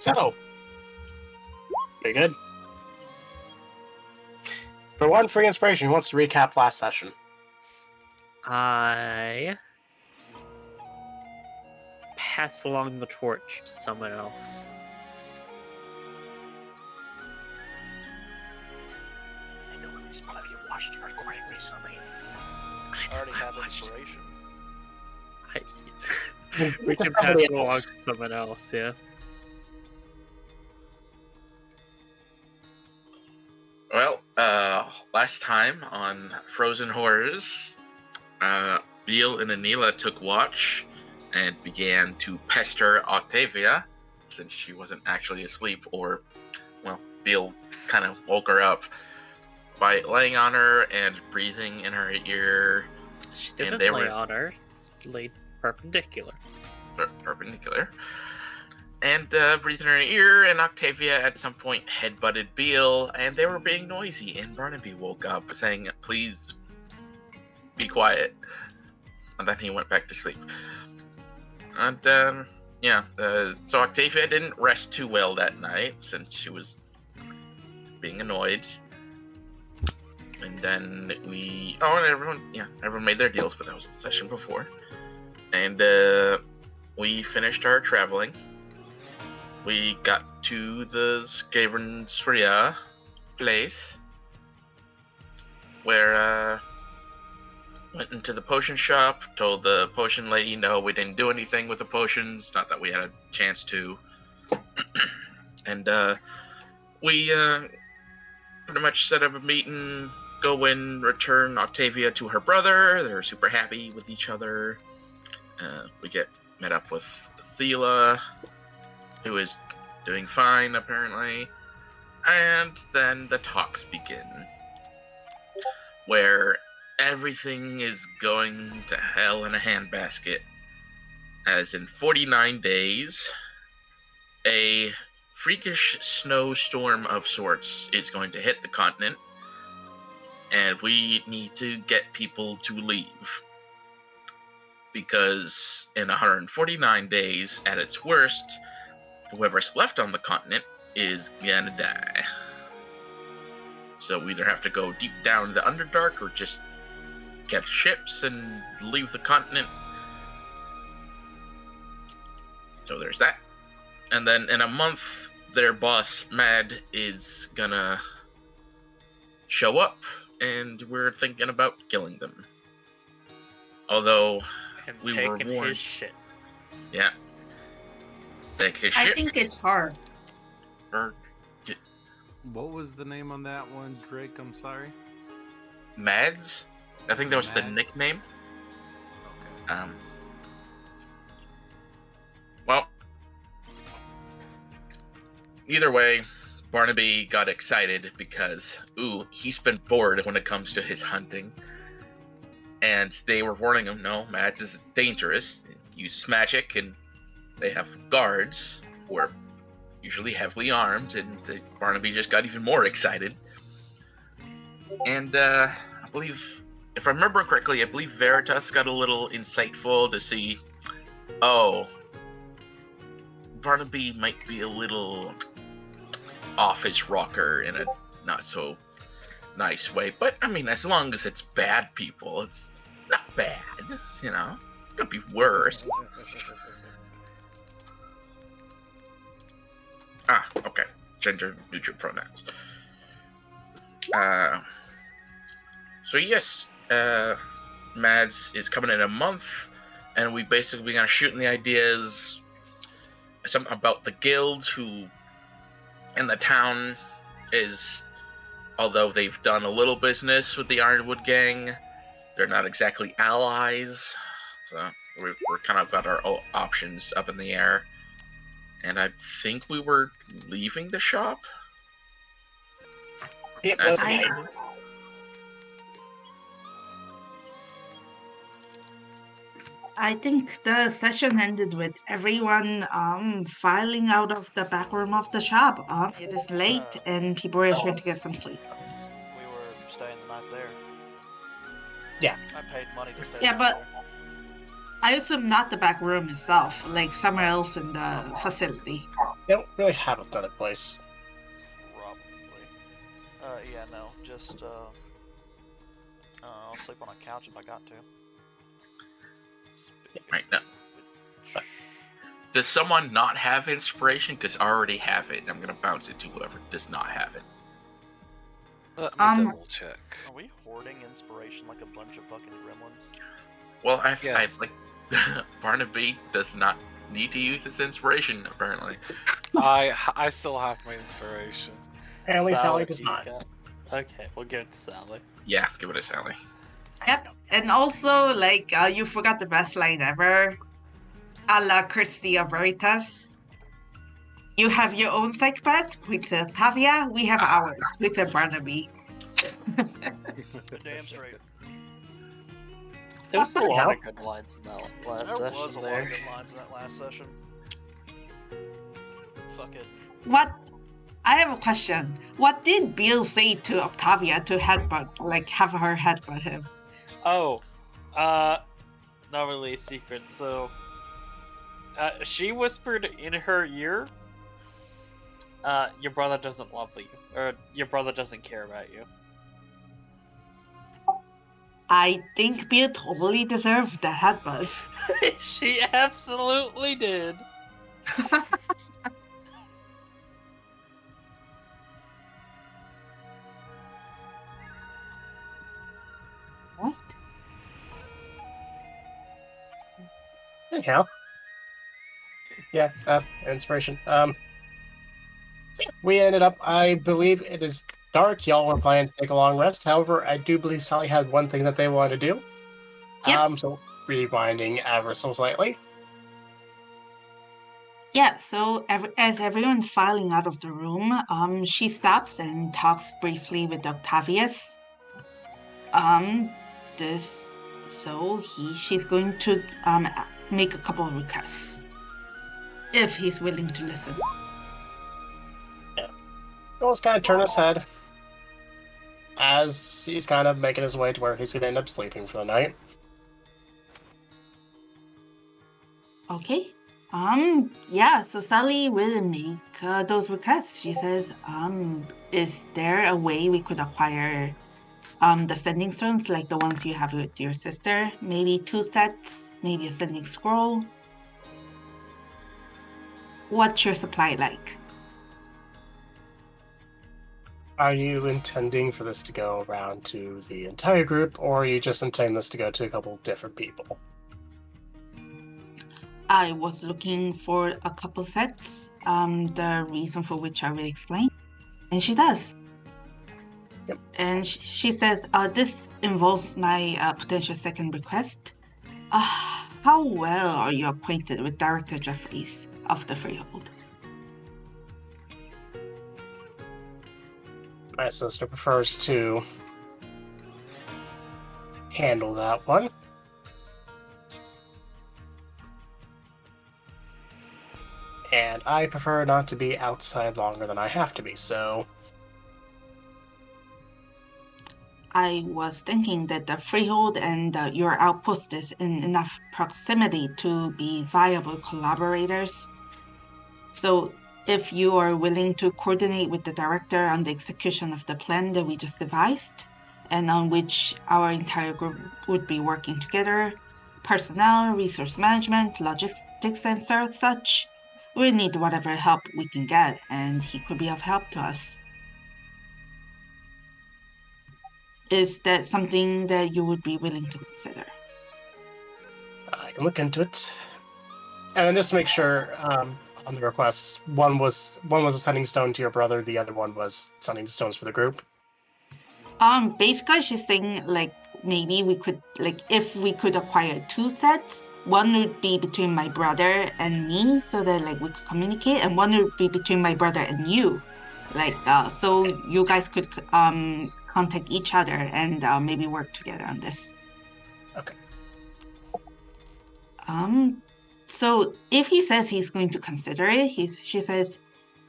So, pretty good. For one free inspiration, who wants to recap last session? I pass along the torch to someone else. I know at least one of you watched your recording recently. I already have inspiration. We can pass it along to someone else, yeah. Well, last time on Frozen Horrors, Beal and Anila took watch and began to pester Octavia, since she wasn't actually asleep, or, well, Beal kind of woke her up by laying on her and breathing in her ear. She didn't lay on her, it's laid perpendicular. Perpendicular. And breathing in her ear, and Octavia at some point headbutted Beal, and they were being noisy, and Barnaby woke up saying, "Please be quiet." And then he went back to sleep. And, so Octavia didn't rest too well that night, since she was being annoyed. And then everyone made their deals, but that was the session before. And, we finished our traveling. We got to the Skavensria place, where, went into the potion shop, told the potion lady, no, we didn't do anything with the potions, not that we had a chance to. And, we, pretty much set up a meeting, go in, return Octavia to her brother. They're super happy with each other. We get met up with Thela, who is doing fine, apparently. And then the talks begin, where everything is going to hell in a handbasket, as in 49 days, a freakish snowstorm of sorts is going to hit the continent, and we need to get people to leave. Because in 149 days, at its worst, whoever's left on the continent is gonna die. So we either have to go deep down in the Underdark or just get ships and leave the continent. So there's that. And then in a month, their boss, Mad, is gonna show up, and we're thinking about killing them. Although, And we were taking warned. his shit. Yeah. Take his shit. I think it's hard. Or What was the name on that one, Drake? I'm sorry. Mads? I think that was the Mads? nickname. Okay. Well, either way, Barnaby got excited because, he's been bored when it comes to his hunting. And they were warning him, no, Mads is dangerous, uses magic, and they have guards who are usually heavily armed, and Barnaby just got even more excited. And I believe, if I remember correctly, I believe Veritas got a little insightful to see, Barnaby might be a little off his rocker in a not so nice way. But, I mean, as long as it's bad people, it's not bad, you know? Could be worse. Okay. Gender neutral pronouns. So yes, Mads is coming in a month, and we basically began shooting the ideas, something about the guild, who in the town is, although they've done a little business with the Ironwood gang, they're not exactly allies. So we're kind of got our options up in the air. And I think we were leaving the shop. It was I think the session ended with everyone filing out of the back room of the shop. It is late and people are trying to get some sleep. We were staying the night there. Yeah. I paid money to stay. Yeah, but I assume not the back room itself, like somewhere else in the facility. They don't really have another place. Probably. Yeah, no. Just, I'll sleep on a couch if I got to. Right now. Does someone not have inspiration? Because I already have it, and I'm gonna bounce it to whoever does not have it. Let me double check. Are we hoarding inspiration like a bunch of fucking gremlins? Well, I Yeah. like Barnaby does not need to use his inspiration apparently. I still have my inspiration. Apparently, Sally do does you not. got? Okay, we'll give it to Sally. Yeah, give it a Sally. Yep. And also, like, you forgot the best line ever. A la Christia Veritas. You have your own psychopath with Octavia. We have ours with Barnaby. Damn straight. There was a pretty lot hell. of good lines in that last There session was a lot there. of good lines in that last session. Fuck it. What? I have a question. What did Bill say to Octavia to headbutt, like, have her headbutt him? Oh, not really a secret. So, she whispered in her ear, your brother doesn't love you, or your brother doesn't care about you. I think Bill totally deserved that headbutt. She absolutely did. What? Anyhow. Yeah, inspiration. We ended up, I believe it is dark. Y'all were planning to take a long rest. However, I do believe Sally had one thing that they wanted to do. Yep. So rewinding ever so slightly. Yeah, so as everyone's filing out of the room, she stops and talks briefly with Octavius. She's going to make a couple of requests. If he's willing to listen. He'll just kind of turn his head as he's kind of making his way to where he's going to end up sleeping for the night. Okay. Yeah, so Sally will make those requests. She says, is there a way we could acquire the sending stones like the ones you have with your sister? Maybe 2 sets, maybe a sending scroll. What's your supply like? Are you intending for this to go around to the entire group, or are you just intending this to go to a couple different people? I was looking for a couple sets, the reason for which I will explain. And she does. Yep. And she says, this involves my potential second request. How well are you acquainted with Director Jeffries of the Freehold? My sister prefers to handle that one. And I prefer not to be outside longer than I have to be, so... I was thinking that the Freehold and your outpost is in enough proximity to be viable collaborators. So if you are willing to coordinate with the director on the execution of the plan that we just devised, and on which our entire group would be working together, personnel, resource management, logistics, and such, we need whatever help we can get, and he could be of help to us. Is that something that you would be willing to consider? I can look into it. And then just to make sure, on the requests, one was a sending stone to your brother, the other one was sending stones for the group. Basically she's saying, like, maybe we could, like, if we could acquire 2 sets, one would be between my brother and me, so that, like, we could communicate, and one would be between my brother and you, like, so you guys could contact each other and maybe work together on this. Okay. So if he says he's going to consider it, she says,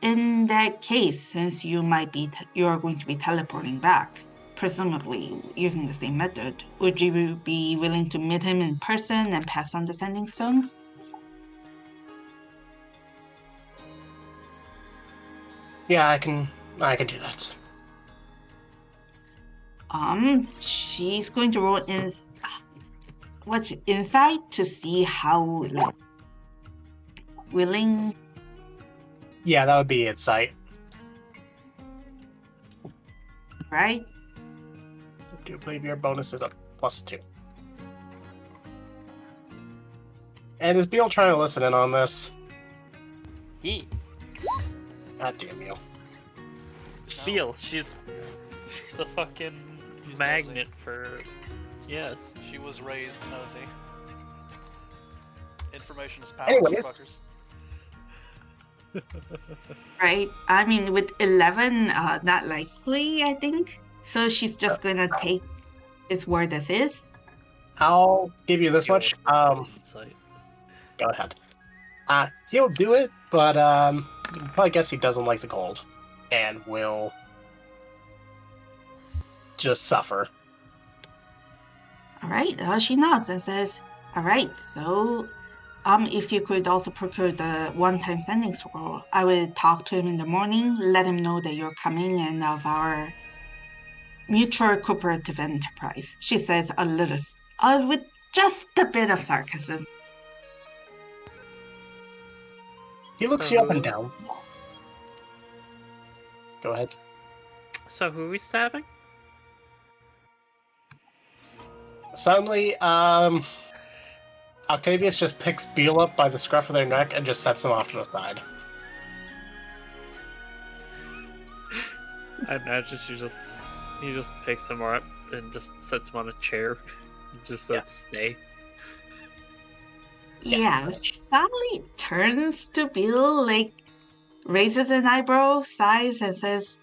in that case, since you're going to be teleporting back, presumably using the same method, would you be willing to meet him in person and pass on the sending stones? Yeah, I can do that. She's going to roll what's inside to see how like willing. Yeah, that would be insight. Right? I do believe your bonus is a +2. And is Beal trying to listen in on this? Yes. God damn you. Beal, she's a fucking She's magnet for. Yes. She was raised nosy. Information is power, Anyways. fuckers. Right? I mean, with 11, not likely, I think. So she's just gonna take his word as is. I'll give you this much. Insight. Go ahead. He'll do it, but you can probably guess he doesn't like the cold, and will just suffer. All right. She nods and says, "All right. So, if you could also procure the one-time sending scroll, I will talk to him in the morning, let him know that you're coming and of our mutual cooperative enterprise." She says a little, with just a bit of sarcasm. He looks So you up and who- down. Go ahead. So who are we stabbing? Suddenly, Octavius just picks Beal up by the scruff of their neck and just sets them off to the side. I imagine he just picks him up and just sets him on a chair. Just says stay. Yeah, Sally turns to Bill, like, raises an eyebrow, sighs, and says,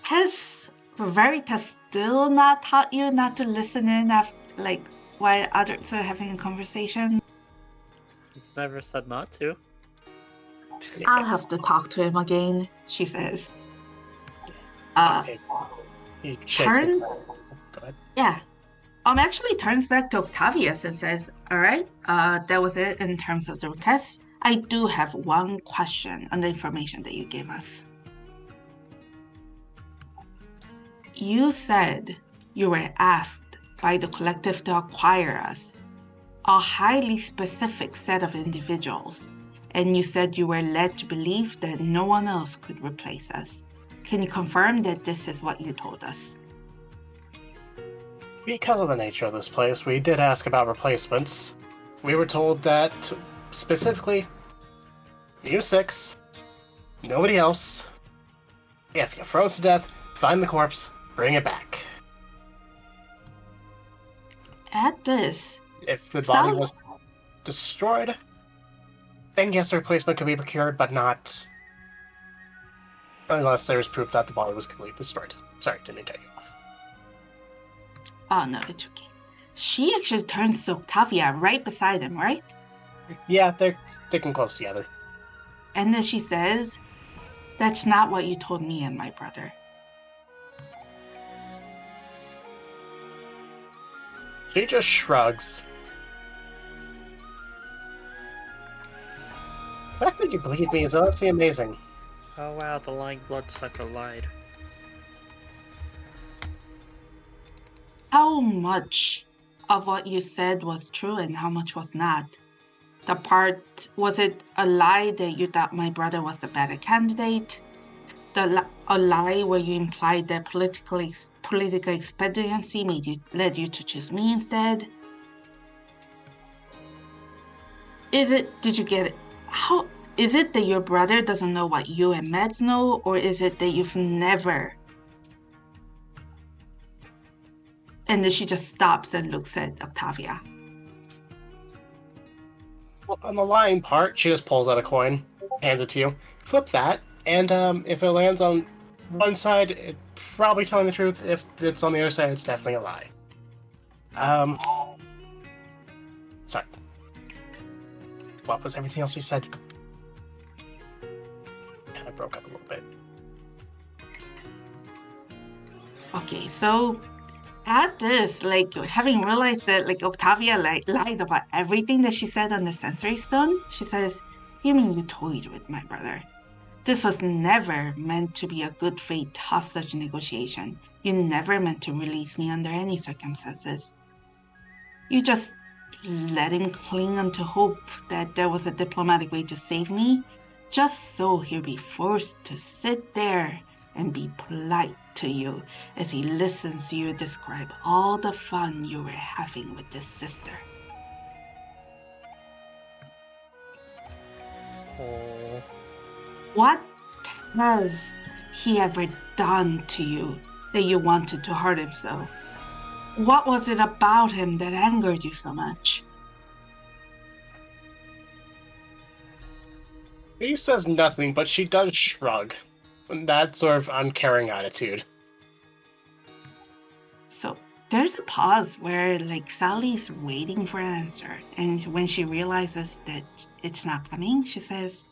"Has Veritas still not taught you not to listen in while others are having a conversation?" He's never said not to. "I'll have to talk to him again," she says. Okay. He shakes his Turns? head. Go ahead. Yeah. Actually turns back to Octavius and says, "All right, that was it in terms of the request. I do have one question on the information that you gave us. You said you were asked by the collective to acquire us, a highly specific set of individuals, and you said you were led to believe that no one else could replace us. Can you confirm that this is what you told us?" Because of the nature of this place, we did ask about replacements. We were told that, specifically, you 6, nobody else. If you froze to death, find the corpse, bring it back. At this, If the body Sal- was destroyed, then yes, a replacement could be procured, but not unless there's proof that the body was completely destroyed. Sorry, didn't cut you off. oh no, it's okay. She actually turns to Octavia right beside him, right? Yeah, they're sticking close together. And then she says, "That's not what you told me and my brother." She just shrugs. The fact that you believe me is honestly amazing. Oh wow, the lying bloodsucker lied. How much of what you said was true and how much was not? Was it a lie that you thought my brother was a better candidate? A lie where you implied that political expediency led you to choose me instead? Did you get it? How is it that your brother doesn't know what you and Mads know, or is it that you've never? And then she just stops and looks at Octavia. Well, on the lying part, she just pulls out a coin, hands it to you. Flip that, and if it lands on one side, it's probably telling the truth. If it's on the other side, it's definitely a lie. Sorry. What was everything else you said? Kind of broke up a little bit. Okay, so at this, having realized that Octavia lied about everything that she said on the sensory stone, she says, "You mean you toyed with my brother? This was never meant to be a good faith hostage negotiation. You never meant to release me under any circumstances. You just let him cling onto hope that there was a diplomatic way to save me, just so he'll be forced to sit there and be polite to you as he listens to you describe all the fun you were having with this sister. Oh. What has he ever done to you that you wanted to hurt him so? What was it about him that angered you so much? He says nothing, but she does shrug. That sort of uncaring attitude. So there's a pause where Sally's waiting for an answer, and when she realizes that it's not coming, she says,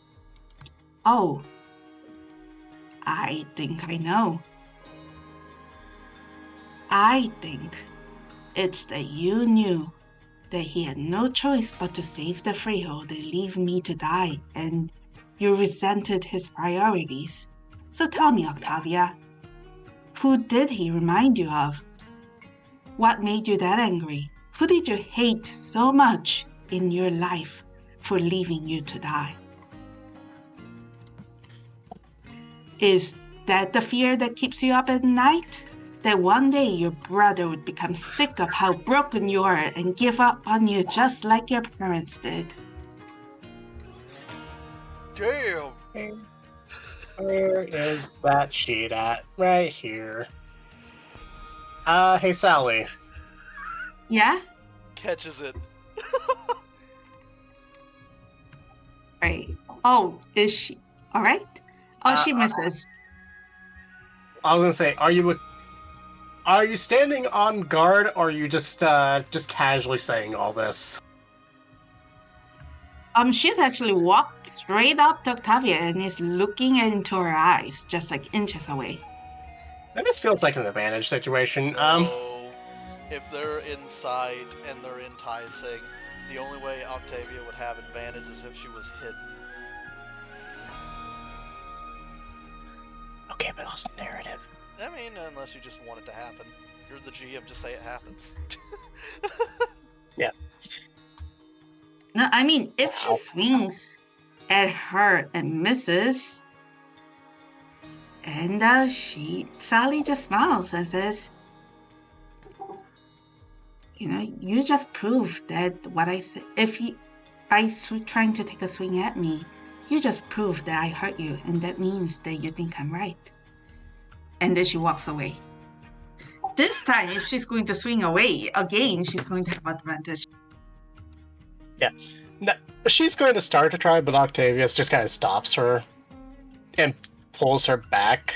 "Oh, I think I know. I think it's that you knew that he had no choice but to save the Freehold and leave me to die, and you resented his priorities. So tell me, Octavia, who did he remind you of? What made you that angry? Who did you hate so much in your life for leaving you to die? Is that the fear that keeps you up at night? That one day your brother would become sick of how broken you are and give up on you just like your parents did?" Damn! Where is that sheet at? Right here. Hey Sally. Yeah? Catches it. Right. Oh, is she all right? Oh, she misses. I was gonna say, are you standing on guard, or are you just casually saying all this? She's actually walked straight up to Octavia and is looking into her eyes, just inches away. That just feels like an advantage situation. No. If they're inside and they're enticing, the only way Octavia would have advantage is if she was hidden. Okay, but also narrative. I mean, unless you just want it to happen. You're the GM, just say it happens. No, I mean, if she swings at her and misses, and Sally just smiles and says, you just proved that what I said, by trying to take a swing at me, you just proved that I hurt you, and that means that you think I'm right. And then she walks away. This time, if she's going to swing away again, she's going to have advantage. Yeah. No, she's going to start to try, but Octavius just kind of stops her and pulls her back.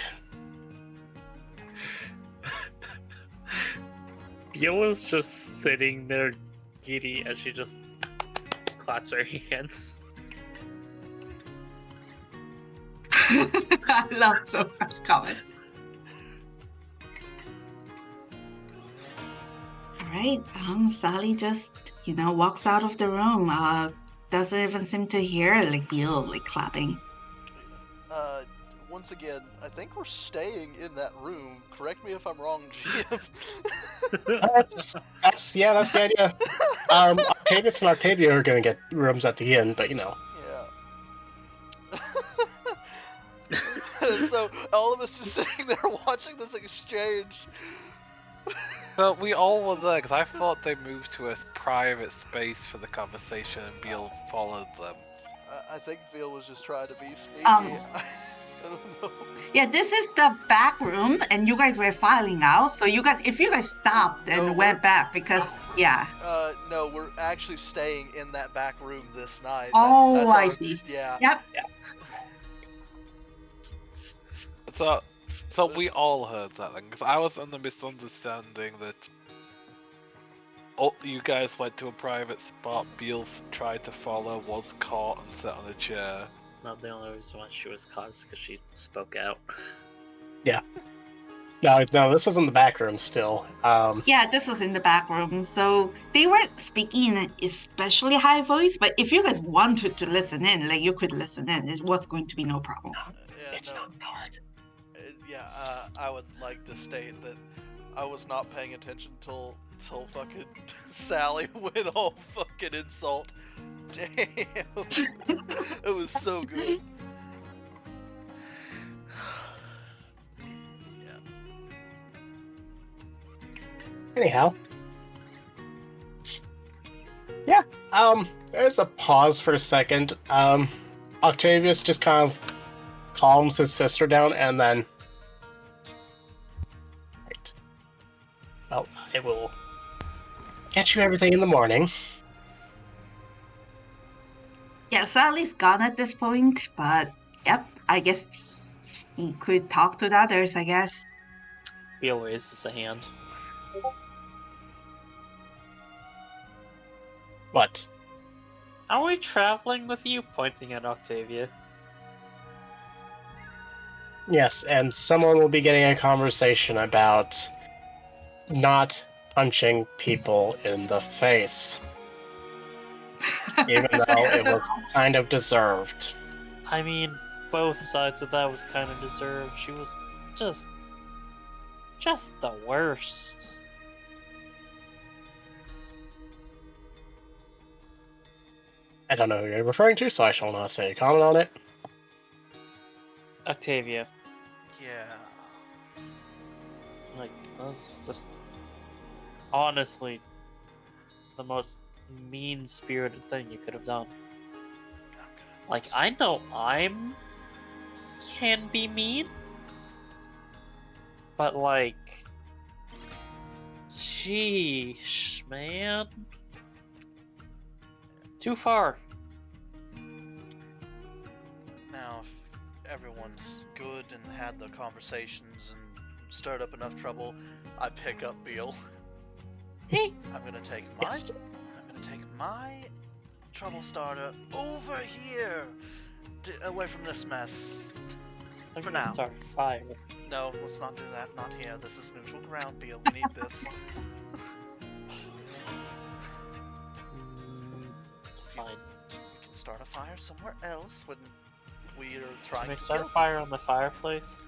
Beela's just sitting there giddy as she just claps her hands. I love Sopha's comment. Alright, Sally just, walks out of the room. Doesn't even seem to hear Beel clapping. Once again, I think we're staying in that room. Correct me if I'm wrong, GM. That's the idea. Octavius and Octavia are going to get rooms at the end, but Yeah. So all of us just sitting there watching this exchange. But we all were there because I thought they moved to a private space for the conversation and Beale followed them. I think Veal was just trying to be sneaky. I don't know. Yeah, this is the back room, and you guys were filing out. So if you guys stopped and went back, because No, we're actually staying in that back room this night. Oh, I our- see. Yeah. Yep. So we all heard that then, because I was under misunderstanding that you guys went to a private spot, Beale tried to follow, was caught and sat on a chair. Not the only reason why she was caught is because she spoke out. No, this was in the back room still. Yeah, this was in the back room. So they weren't speaking in an especially high voice, but if you guys wanted to listen in, you could listen in. It was going to be no problem. Yeah, It's no, not hard. I would like to state that I was not paying attention till fucking Sally went all fucking insult. Damn. It was so good. Yeah. Anyhow. Yeah, there's a pause for a second. Octavius just kind of calms his sister down and then... Right. Well, I will get you everything in the morning. Yeah, Sally's gone at this point, but yep, I guess he could talk to the others, I guess. Beal raises a hand. What? Are we traveling with you? Pointing at Octavia. Yes, and someone will be getting a conversation about not punching people in the face. Even though it was kind of deserved. I mean, both sides of that was kind of deserved. She was just the worst. I don't know who you're referring to, so I shall not say a comment on it. Octavia. Yeah. Like, that's just honestly the most mean-spirited thing you could have done. Like, I know can be mean, but like, sheesh, man. Too far. Now, if everyone's good and had the conversations and stirred up enough trouble, I pick up Beal. I'm gonna take my trouble starter over here, away from this mess. I'm For gonna now. start a fire. No, let's not do that. Not here. This is neutral ground, Beal. We need this. Fine. We can start a fire somewhere else when we are trying Can I to start a kill fire on the fireplace?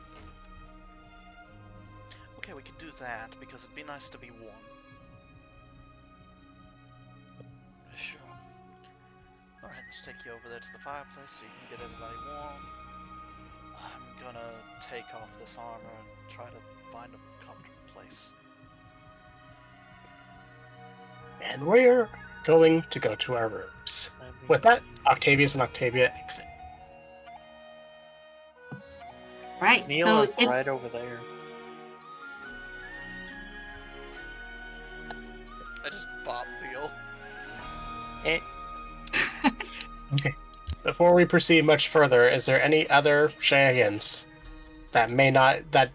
Okay, we can do that, because it'd be nice to be warm. Sure. Alright, let's take you over there to the fireplace so you can get everybody warm. I'm gonna take off this armor and try to find a comfortable place. And we're going to go to our rooms. With that, Octavius and Octavia exit. Right, Mila's so if right over there. I just bop Beal. Eh, Before we proceed much further, is there any other shenanigans that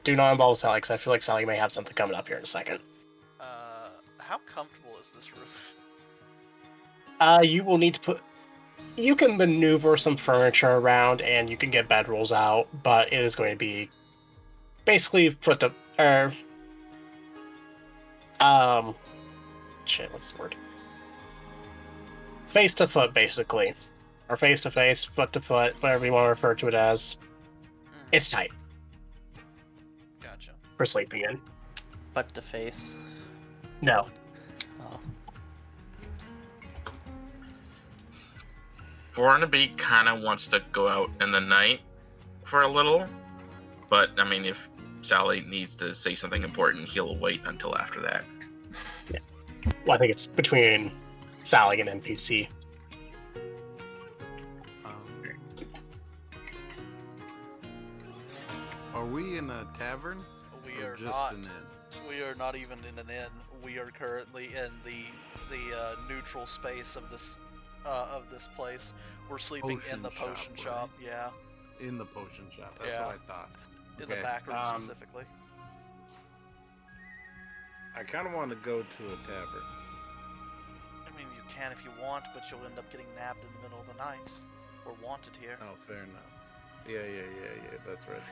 do not involve Sally? Because I feel like Sally may have something coming up here in a second. How comfortable is this room? You will need to put... You can maneuver some furniture around and you can get bedrolls out, but it is going to be basically foot to... shit, what's the word? Face to foot, basically. Or face to face, foot to foot, whatever you want to refer to it as. It's tight Gotcha. for sleeping in. butt to face. No. Oh. Barnaby kind of wants to go out in the night for a little, but I mean, if Sally needs to say something important, he'll wait until after that. Well, I think it's between Sally and NPC. Are we in a tavern? We or are just not. an inn? We are not even in an inn. We are currently in the neutral space of this place. We're sleeping in the Potion potion shop, shop. Yeah, In the potion shop. That's Yeah. what I thought. in the Okay, back room specifically. I kind of want to go to a tavern. I mean, you can if you want, but you'll end up getting nabbed in the middle of the night. We're wanted here. Oh, fair enough. Yeah. That's right.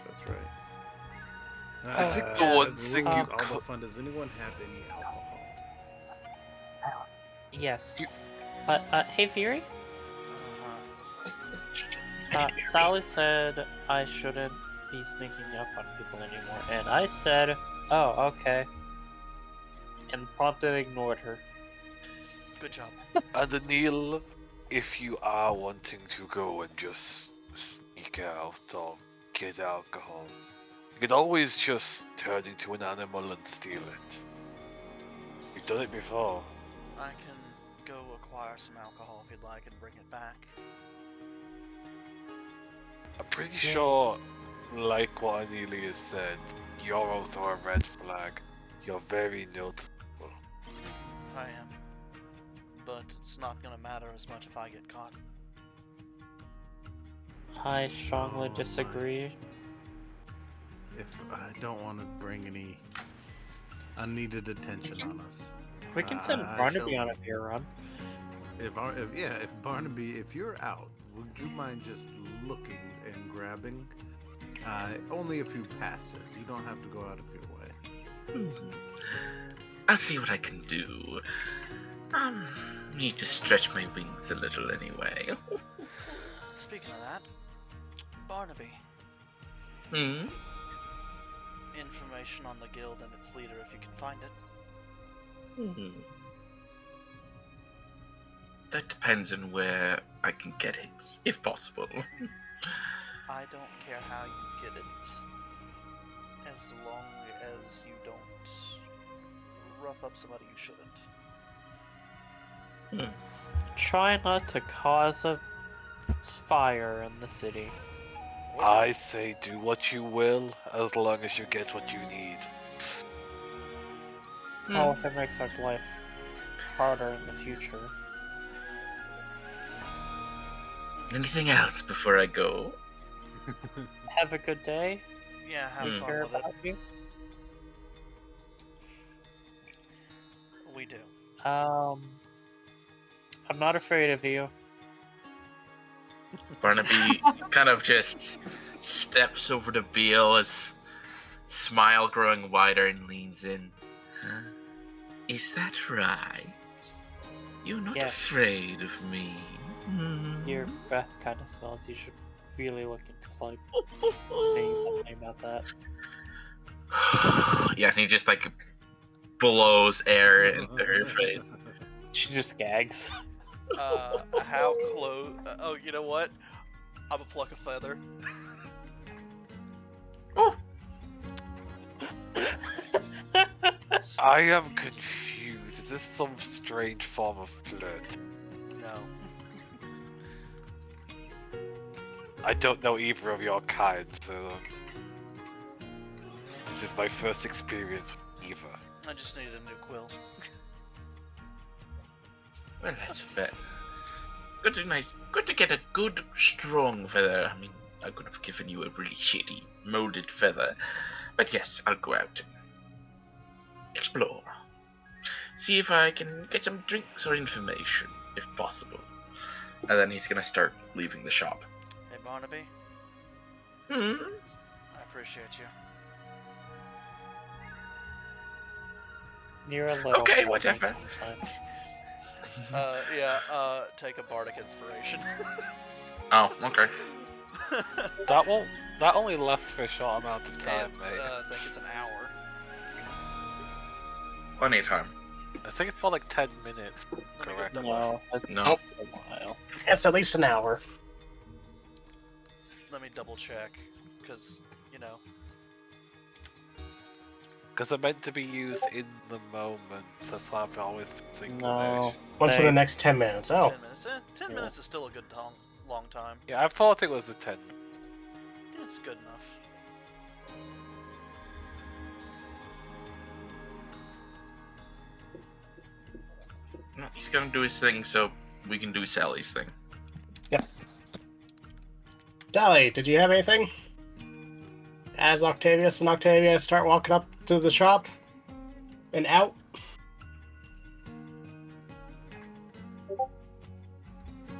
I think the one that thing ruins you all the could- fun. Does anyone have any alcohol? Yes. But, hey, Fury? Uh-huh. Sally said I shouldn't be sneaking up on people anymore, and I said, "Oh, okay," and promptly ignored her. Good job. And Anil, if you are wanting to go and just sneak out or get alcohol, you could always just turn into an animal and steal it. You've done it before. I can go acquire some alcohol if you'd like and bring it back. I'm pretty sure, like what Anili has said, you're also a red flag. You're very noticeable. I am. But it's not gonna matter as much if I get caught. I strongly Oh, disagree. If I don't want to bring any unneeded attention on us. We can send I Barnaby shall on a be. beer run. If Barnaby, if you're out, would you mind just looking and grabbing? Only if you pass it. You don't have to go out of your way. I'll see what I can do. Need to stretch my wings a little anyway. Speaking of that, Barnaby, information on the guild and its leader if you can find it. That depends on where I can get it, if possible. I don't care how you get it, as long as you don't rough up somebody you shouldn't. Try not to cause a fire in the city. I say do what you will, as long as you get what you need. Oh, if it makes our life harder in the future. Anything else before I go? Have a good day. Yeah, have Hmm. Care fun with it. about you. We do. I'm not afraid of you. Barnaby kind of just steps over to Beale, his smile growing wider, and leans in. Huh? Is that right? You're not Yes. afraid of me? Your breath kind of smells. You should really look into saying something about that. Yeah, and he just like blows air into her face. She just gags. How close? Oh, you know what? I'm a pluck a feather. Oh, I am confused. Is this some strange form of flirt? No. I don't know either of your kind, so this is my first experience with either. I just need a new quill. well, that's fair. Good to get a good, strong feather. I mean, I could have given you a really shitty, molded feather. But yes, I'll go out and explore. See if I can get some drinks or information, if possible. And then he's gonna start leaving the shop. Hey, Barnaby, Hmm? I appreciate you. You're a little Okay, funny whatever. sometimes. Take a bardic inspiration. Oh, okay. That only lasts for a short amount of time, mate. I think it's an hour. Plenty of time. I think it's for like 10 minutes. Let me go Correct. double- No, it's No. it's a while. It's at least an hour. Let me double check, because, you know. Because they're meant to be used in the moment. That's why I've always been thinking. No. Once for the next 10 minutes. Oh, 10 minutes. 10 Yeah. minutes is still a good long time. Yeah, I thought it was the 10. It's good enough. No, he's gonna do his thing so we can do Sally's thing. Dally, did you have anything? As Octavius and Octavia start walking up to the shop and out.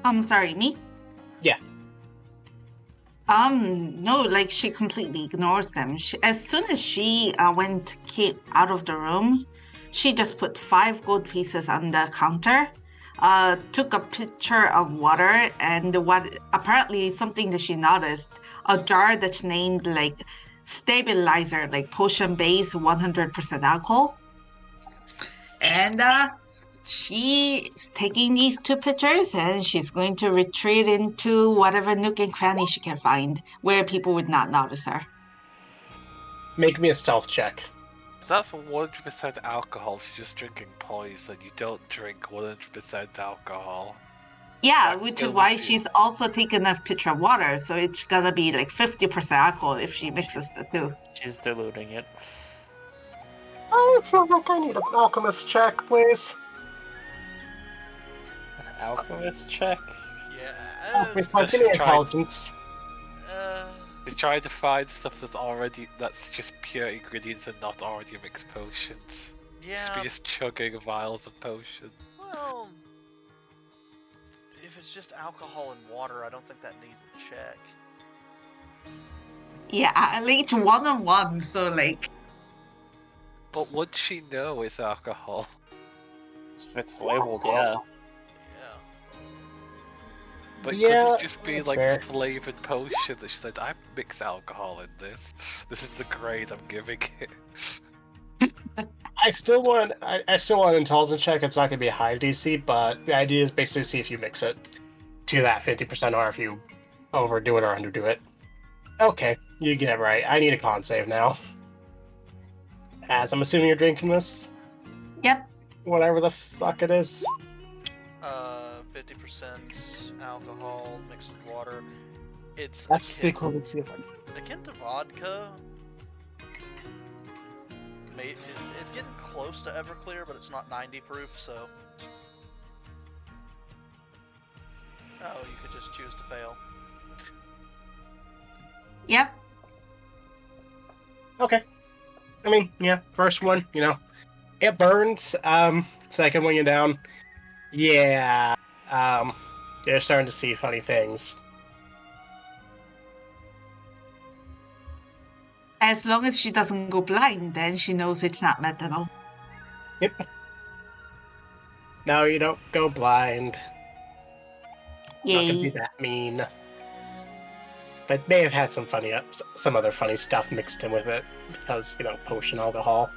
I'm sorry, me? Yeah. No, like she completely ignores them. As soon as she came out of the room, she just put 5 gold pieces on the counter, took a picture of water, and what apparently something that she noticed, a jar that's named like stabilizer, like potion base 100% alcohol. And she's taking these 2 pictures and she's going to retreat into whatever nook and cranny she can find where people would not notice her. Make me a stealth check. That's 100% alcohol. She's just drinking poison. You don't drink 100% alcohol. Yeah, That which is kills why you. she's also taking a picture of water, so it's gonna be like 50% alcohol if she mixes the 2. She's diluting it. I feel like I need an alchemist check, please. Alchemist check. Yeah. Alchemist, please give me intelligence. She's trying to find stuff that's just pure ingredients and not already mixed potions. Yeah. She'd be just chugging vials of potion. Well, if it's just alcohol and water, I don't think that needs a check. Yeah, at least 1-on-1, so like. But would she know it's alcohol? If it's labeled, yeah. Yeah. But Yeah, could it just be that's like fair. flavored potion that she said, I mix alcohol in this. This is the grade I'm giving it. I still want an intelligence check. It's not going to be a high DC, but the idea is basically see if you mix it to that 50% or if you overdo it or underdo it. Okay, you get it right. I need a con save now. As I'm assuming you're drinking this, Yep. whatever the fuck it is. 50% alcohol mixed with water. It's That's the akin, equivalency of akin to vodka. It's getting close to Everclear, but it's not 90 proof, so. Oh, you could just choose to fail. Yep. Okay. I mean, yeah, first one, it burns. Second one you're down. Yeah. You're starting to see funny things. As long as she doesn't go blind, then she knows it's not methanol. Yep. No, you don't go blind. Not gonna be Yay. that mean. But may have had some other funny stuff mixed in with it because potion alcohol.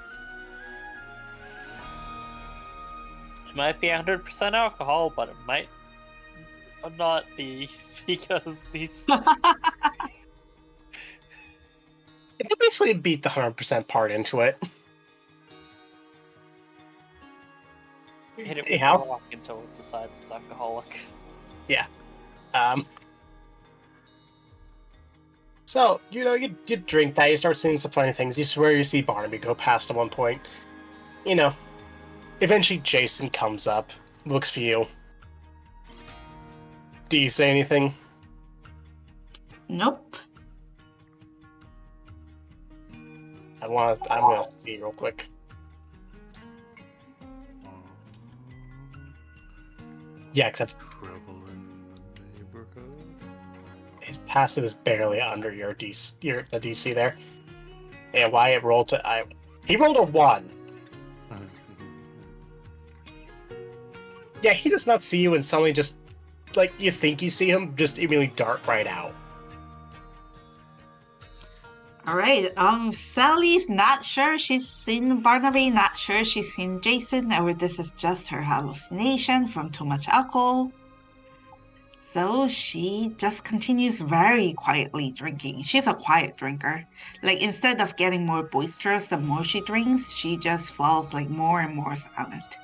It might be 100% alcohol, but it might not be because these. You can basically beat the 100% part into it. Hit it with Anyhow. a rock until it decides it's alcoholic. Yeah. So, you drink that, you start seeing some funny things. You swear you see Barnaby go past at one point. Eventually Jason comes up, looks for you. Do you say anything? Nope. I'm gonna see real quick. Yeah, because Travel in the neighborhood. his passive is barely under your DC, the DC there. And Wyatt rolled he rolled a 1. Yeah, he does not see you and suddenly just, like, you think you see him, just immediately dart right out. All right. Sally's not sure she's seen Barnaby, not sure she's seen Jason, or this is just her hallucination from too much alcohol. So she just continues very quietly drinking. She's a quiet drinker. Like, instead of getting more boisterous the more she drinks, she just falls like more and more silent.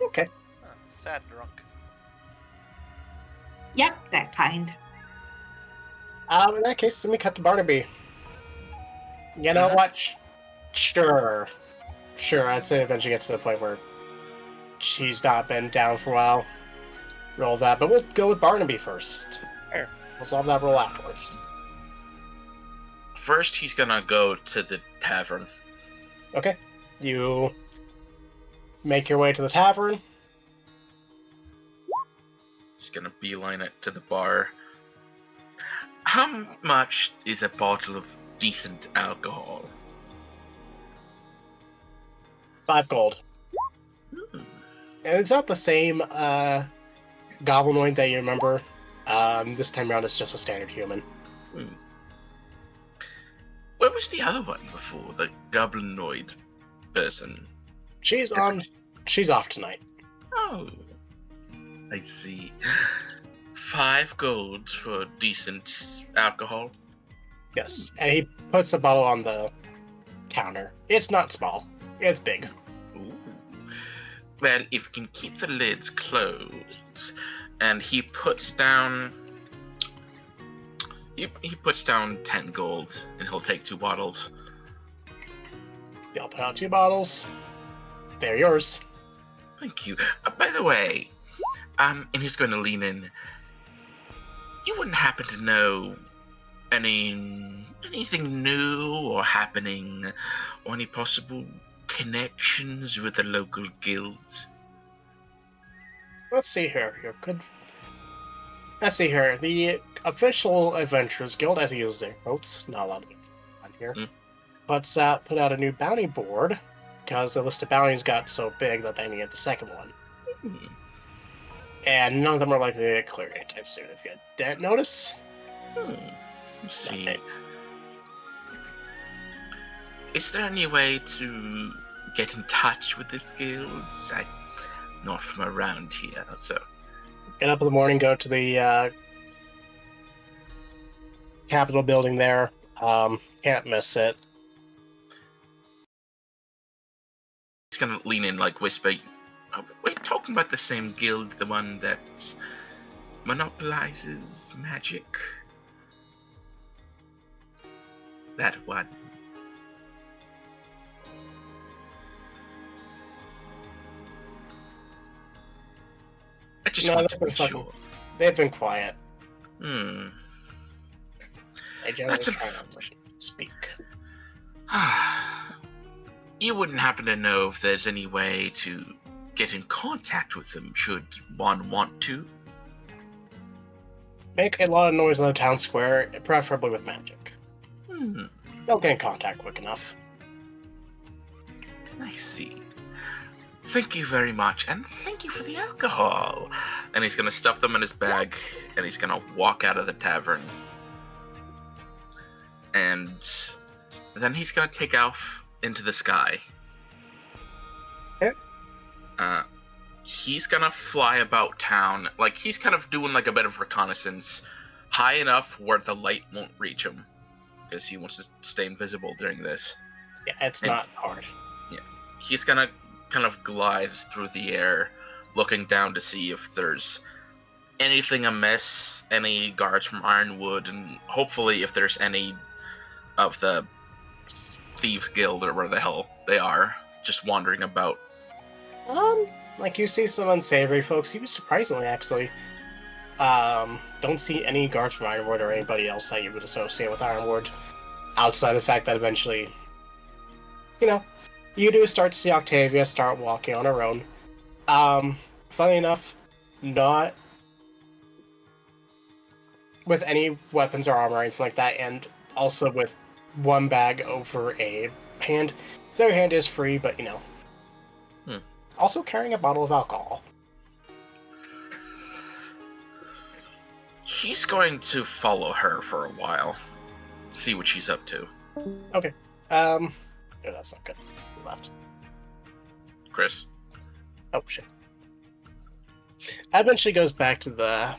Okay. Sad drunk. Yep, that kind. In that case, let me cut to Barnaby. You know what? Sure. I'd say eventually gets to the point where she's not been down for a while. Roll that, but we'll go with Barnaby first. Sure. We'll solve that roll afterwards. First, he's gonna go to the tavern. Okay. You make your way to the tavern. He's gonna beeline it to the bar. How much is a bottle of decent alcohol? 5 gold. And it's not the same goblinoid that you remember. This time around, it's just a standard human. Where was the other one before? The goblinoid person? She's off tonight. Oh, I see. 5 golds for decent alcohol. Yes, and he puts a bottle on the counter. It's not small. It's big. Ooh. Well, if you can keep the lids closed, and he puts down... He puts down 10 gold, and he'll take 2 bottles. They'll put out 2 bottles. They're yours. Thank you. By the way, and he's going to lean in. You wouldn't happen to know anything new or happening, or any possible connections with the local guild? Let's see here. Let's see here. The official Adventurers Guild, as he uses their quotes, not a lot of it on here, put out a new bounty board because the list of bounties got so big that they needed the second one. And none of them are likely to get cleared anytime soon. If you didn't notice. Let's see. Okay. Is there any way to get in touch with this guild? I'm not from around here, so... Get up in the morning, go to the Capitol building there. Can't miss it. He's gonna lean in, like, whisper, we're talking about the same guild, the one that monopolizes magic. That one. I just want to be sure. They've been quiet. Hmm. They generally That's a- try not to speak. You wouldn't happen to know if there's any way to get in contact with them should one want to? Make a lot of noise in the town square, preferably with magic. They'll get in contact quick enough. I see. Thank you very much, and thank you for the alcohol. And he's gonna stuff them in his bag, and he's gonna walk out of the tavern. And then he's gonna take off into the sky. Okay. He's gonna fly about town, like he's kind of doing like a bit of reconnaissance, high enough where the light won't reach him, because he wants to stay invisible during this. Yeah, it's And- not hard. He's gonna kind of glide through the air, looking down to see if there's anything amiss, any guards from Ironwood, and hopefully if there's any of the Thieves Guild or where the hell they are, just wandering about. Like you see some unsavory folks. You surprisingly actually don't see any guards from Ironwood or anybody else that you would associate with Ironwood, outside the fact that eventually, you do start to see Octavia start walking on her own. Funny enough, not with any weapons or armor or anything like that, and also with one bag over a hand. Their hand is free, but also carrying a bottle of alcohol. He's going to follow her for a while, see what she's up to. Okay. Oh, that's not good. He left. Chris. Oh, shit. Eventually goes back to the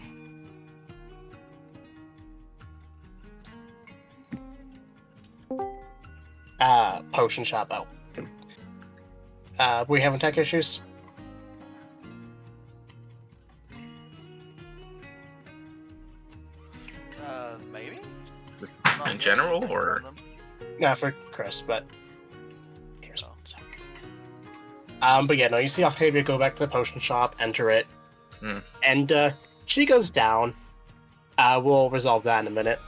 potion shop. We having tech issues? Maybe? In general, or? Not for Chris, but here's all. But yeah, no, you see Octavia go back to the potion shop, enter it, and she goes down. We'll resolve that in a minute.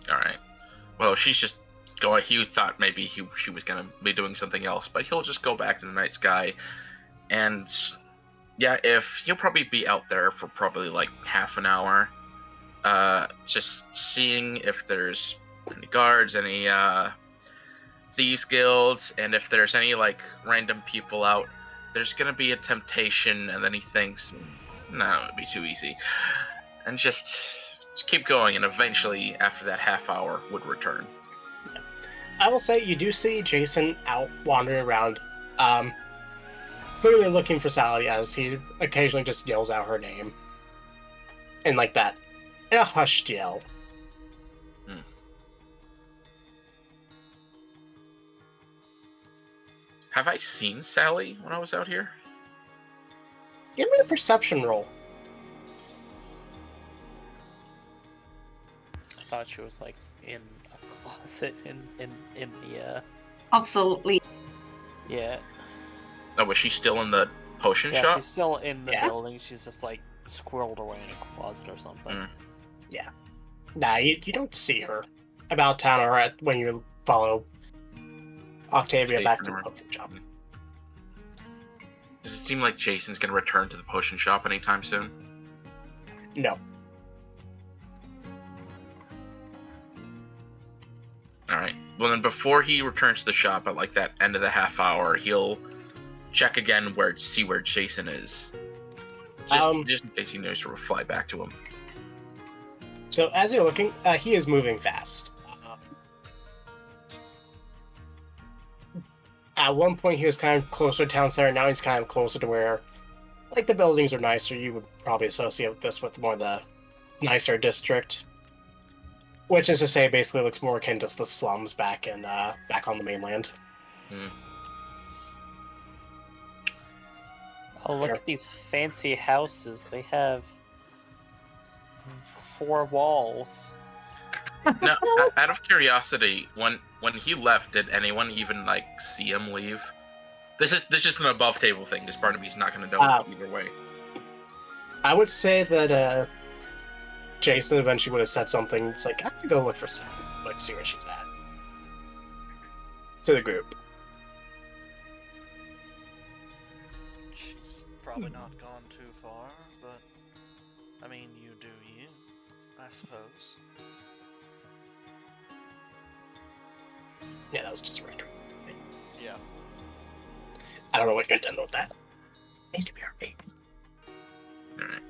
Alright. Well, she's just going. He thought maybe she was going to be doing something else, but he'll just go back to the night sky. And yeah, he'll probably be out there for probably like half an hour. Just seeing if there's any guards, any thieves guilds, and if there's any like random people out there's gonna be a temptation, and then he thinks, no, it'd be too easy, and just keep going, and eventually, after that half hour, would return. I will say you do see Jason out wandering around, clearly looking for Sally as he occasionally just yells out her name. And like that, in a hushed yell. Have I seen Sally when I was out here? Give me a perception roll. I thought she was like in a closet in the Absolutely. yeah. Oh, was she still in the potion Yeah, shop? she's still in the Yeah. building. She's just like squirreled away in a closet or something. Nah, you don't see her about town or when you follow Octavia back to the potion shop. Does it seem like Jason's gonna return to the potion shop anytime soon? No. Alright. Well, then before he returns to the shop at like that end of the half hour, he'll check again see where Jason is. Just in case he knows to fly back to him. So as you're looking, he is moving fast. At one point he was kind of closer to town center, now he's kind of closer to where, like, the buildings are nicer. You would probably associate this with more the nicer district. Which is to say, basically looks more akin to the slums back on the mainland. Oh, look at these fancy houses. They have 4 walls. Now, out of curiosity, when he left, did anyone even like see him leave? This is just an above table thing, because Barnaby's not going to know either way. I would say that Jason eventually would have said something. It's like, I have to go look for Sally, like see where she's at. To the group. She's probably not gone too far, but I mean, you do you, I suppose. Yeah, that was just random. Yeah. I don't know what you're done with that. Need to be RP. Alright.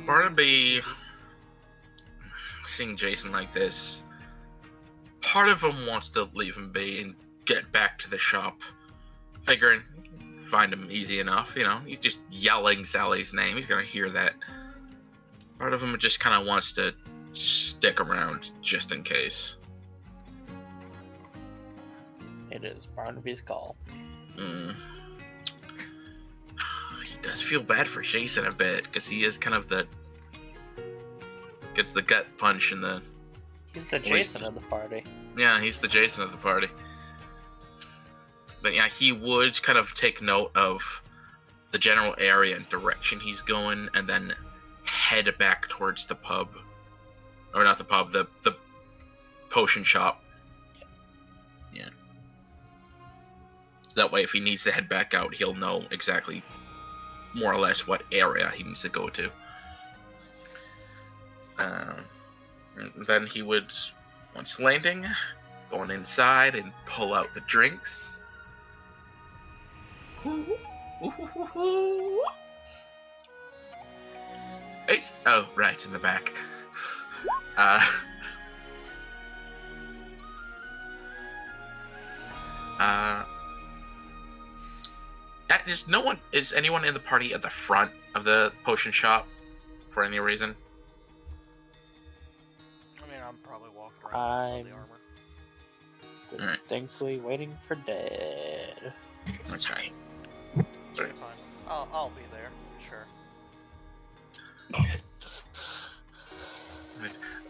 Barnaby, seeing Jason like this, part of him wants to leave him be and get back to the shop, figuring find him easy enough, you know, he's just yelling Sally's name, he's gonna hear that. Part of him just kind of wants to stick around just in case. It is Barnaby's call. He does feel bad for Jason a bit, because he is kind of gets the gut punch in the... He's the Jason of the party. Yeah, he's the Jason of the party. But yeah, he would kind of take note of the general area and direction he's going, and then head back towards the pub. Or not the pub, the potion shop. Yeah. That way, if he needs to head back out, he'll know exactly, more or less, what area he needs to go to. And then he would, once landing, go on inside and pull out the drinks. It's right in the back. Is anyone in the party at the front of the potion shop for any reason? I mean, I'm probably walking around outside the I'm- armor. Distinctly waiting for Dad. That's right. Sorry. Fine. I'll be there. Sure.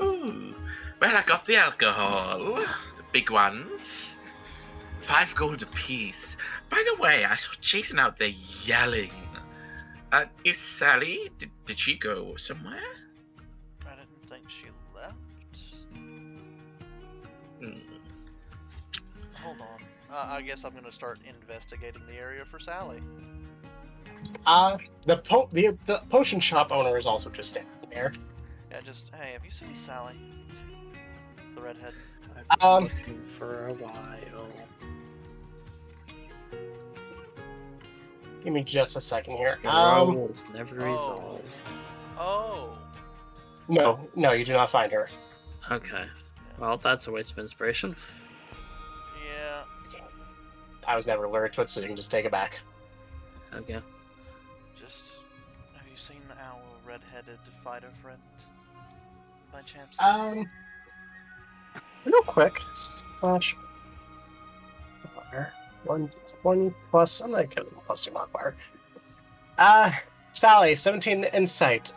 Ooh. Well, I got the alcohol. The big ones. 5 gold apiece. By the way, I saw Jason out there yelling. Is Sally? Did she go somewhere? I didn't think she left. Hold on. I guess I'm gonna start investigating the area for Sally. The potion shop owner is also just standing there. Yeah, just, hey, have you seen Sally? The redhead? I Um, For a while. give me just a second here. The row was never Oh. resolved. Oh. No, you do not find her. Okay. Well, that's a waste of inspiration. Yeah. I was never alerted to it, so you can just take it back. Okay. Just. Have you seen our red-headed fighter friend? By chance? Real quick. Slash. Modifier. 120 plus. I'm not gonna plus 2 modifier. Sally, 17 insight.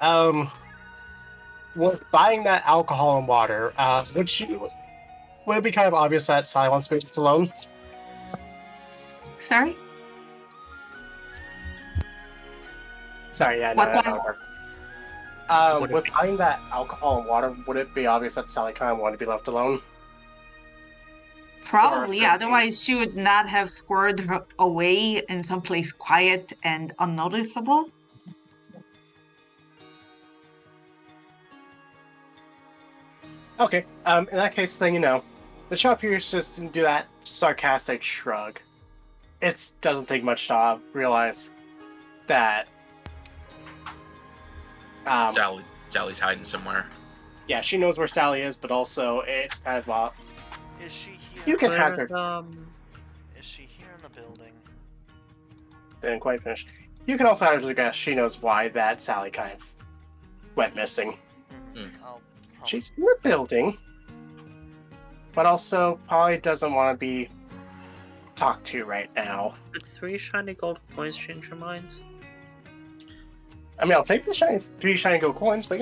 With buying that alcohol and water, would it be kind of obvious that Sally wants to be left alone? Sorry? Sorry, yeah, What no, one? Would it with be- buying that alcohol and water, would it be obvious that Sally kind of wanted to be left alone? Probably, Or- otherwise she would not have squirred her away in someplace quiet and unnoticeable. Okay, in that case, then the shopkeepers just didn't do that sarcastic shrug. It doesn't take much to realize that. Sally's hiding somewhere. Yeah, she knows where Sally is, but also it's kind of Is she here? You can Where, hazard. Is she here in the building? Didn't quite finish. You can also hazard a guess she knows why that Sally kind of went missing. I'll probably... She's in the building, but also probably doesn't want to be talked to right now. Did 3 shiny gold coins change your mind? I mean, I'll take the 3 shiny gold coins, but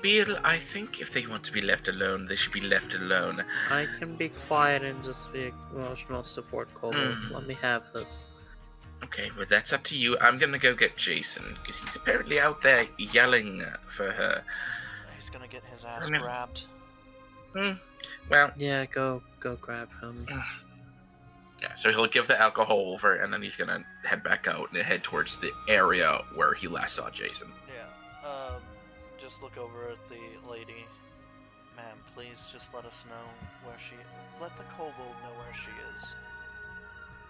Beal, I think if they want to be left alone, they should be left alone. I can be quiet and just be emotional support, Kobold. Hmm. Let me have this. Okay, well that's up to you. I'm gonna go get Jason, because he's apparently out there yelling for her. He's gonna get his ass No. grabbed. Well, Yeah, go grab him. yeah, so he'll give the alcohol over, and then he's gonna head back out and head towards the area where he last saw Jason. Yeah. Just look over at the lady. Ma'am, please just let us know where she... Let the kobold know where she is.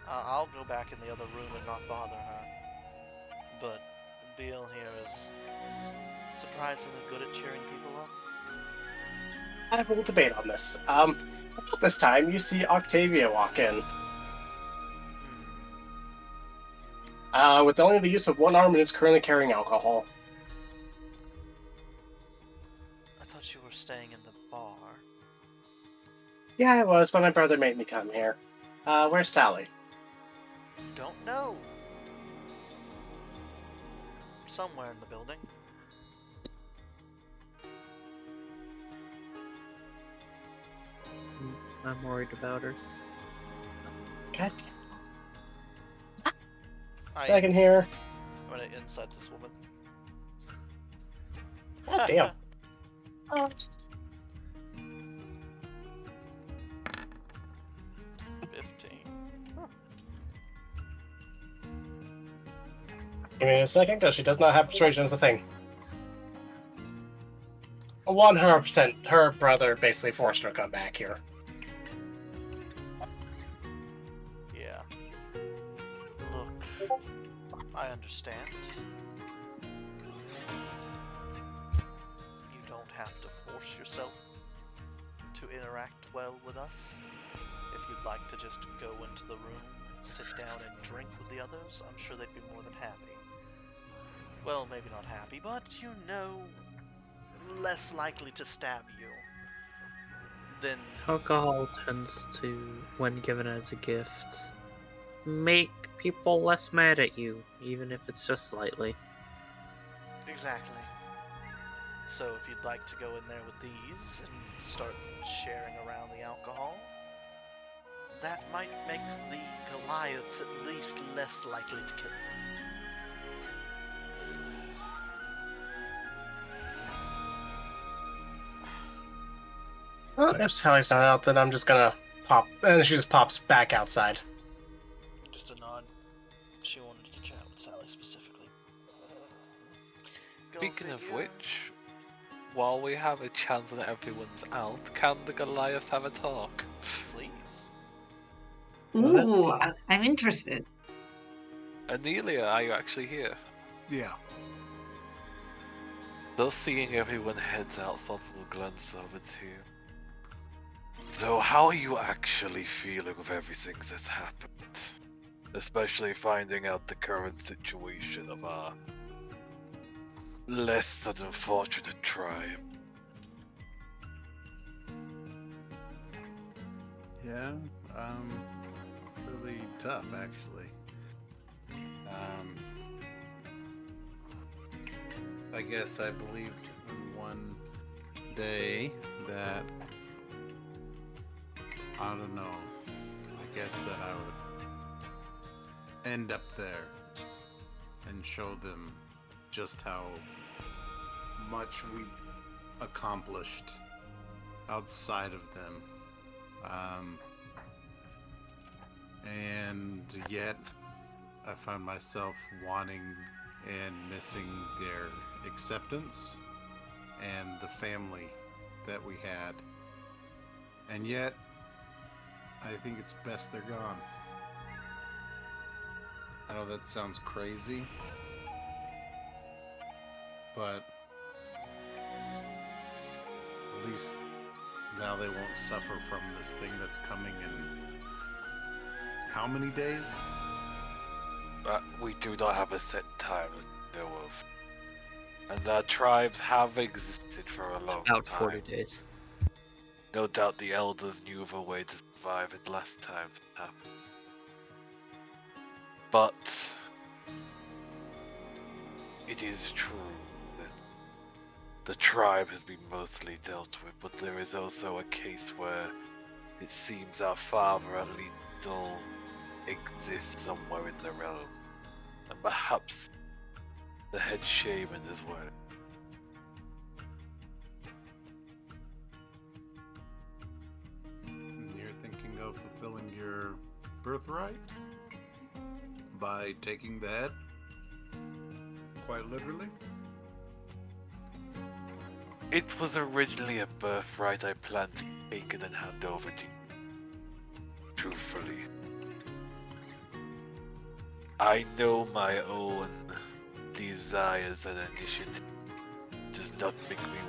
I'll go back in the other room and not bother her. But Beal here is surprisingly good at cheering people up. I will debate on this. About this time, you see Octavia walk in. With only the use of one arm and is currently carrying alcohol. I thought you were staying in the bar. Yeah, I was, but my brother made me come here. Where's Sally? Don't know. Somewhere in the building. I'm worried about her. God I Second here. I'm gonna inside this woman. God damn. 15. Give me a second, because she does not have persuasion as a thing. 100%. Her brother basically forced her to come back here. Yeah. Look, I understand. You don't have to force yourself to interact well with us. If you'd like to just go into the room, sit down and drink with the others, I'm sure they'd be more than happy. Well, maybe not happy, but less likely to stab you than... Alcohol tends to, when given as a gift, make people less mad at you, even if it's just slightly. Exactly. So if you'd like to go in there with these and start sharing around the alcohol, that might make the Goliaths at least less likely to kill you. Well, if Sally's not out, then I'm just gonna pop. And she just pops back outside. Just a nod. She wanted to chat with Sally specifically. Go Speaking of figure. which, while we have a chance and everyone's out, can the Goliath have a talk? Please. Ooh, I'm interested. Anelia, are you actually here? Yeah. Thus seeing everyone heads out, Sop will glance over to you. So how are you actually feeling with everything that's happened? Especially finding out the current situation of our less than unfortunate tribe. Yeah. Really tough, actually. I guess I believed in one day that, I don't know, I guess that I would end up there and show them just how much we accomplished outside of them. And yet I found myself wanting and missing their acceptance and the family that we had. And yet, I think it's best they're gone. I know that sounds crazy, but at least now they won't suffer from this thing that's coming in how many days? But we do not have a set time to know of. And our tribes have existed for a long time. About 40 days. No doubt the elders knew of a way to survive it last time it happened. But it is true that the tribe has been mostly dealt with, but there is also a case where it seems our father at least still exists somewhere in the realm. And perhaps the head shaman as well. You're thinking of fulfilling your birthright by taking the head? Quite literally? It was originally a birthright I planned to take it and hand over to you. Truthfully. I know my own desires and initiative does not make me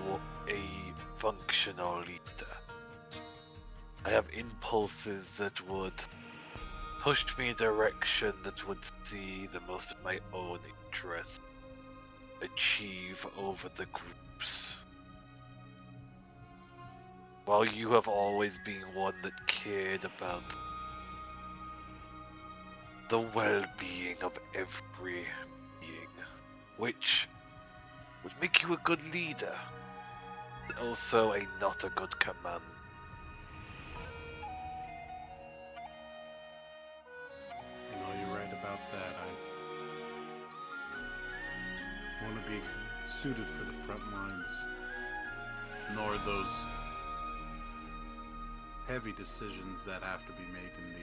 a functional leader. I have impulses that would push me in a direction that would see the most of my own interests achieve over the groups. While you have always been one that cared about the well-being of every being, which would make you a good leader, but also not a good command. No, you're right about that. I want to be suited for the front lines, nor those heavy decisions that have to be made in the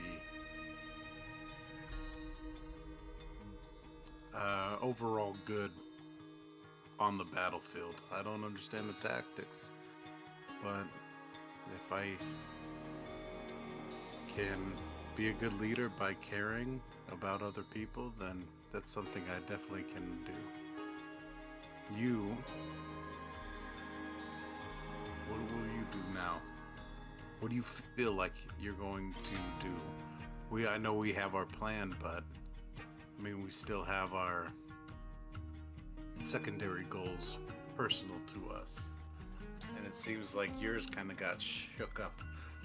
overall good on the battlefield. I don't understand the tactics, but if I can be a good leader by caring about other people, then that's something I definitely can do. You, what will you do now? What do you feel like you're going to do? I know we have our plan, but I mean, we still have our secondary goals personal to us. And it seems like yours kind of got shook up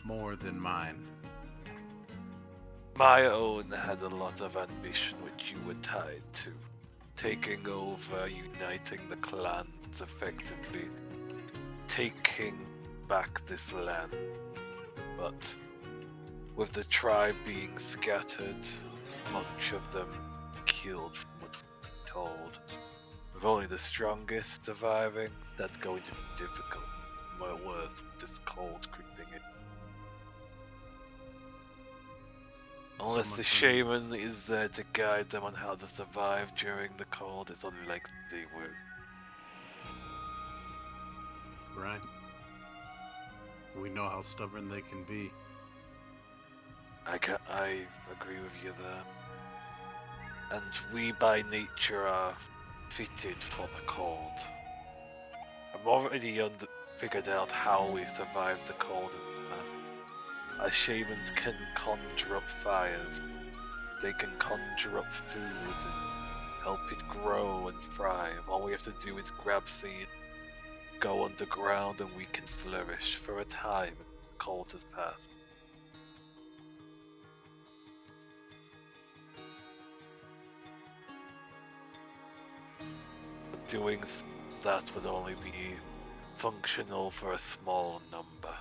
more than mine. My own had a lot of ambition which you were tied to. Taking over, uniting the clans effectively, taking back this land. But with the tribe being scattered, much of them killed from what we're told. With only the strongest surviving, that's going to be difficult. My worth with this cold creeping in. Unless the shaman is there to guide them on how to survive during the cold, it's only likely they will. right. We know how stubborn they can be. I agree with you there. And we by nature are fitted for the cold. I've already figured out how we survived the cold in the past. As shamans can conjure up fires, they can conjure up food and help it grow and thrive. All we have to do is grab seed, go underground, and we can flourish for a time when the cold has passed. Doing that would only be functional for a small number.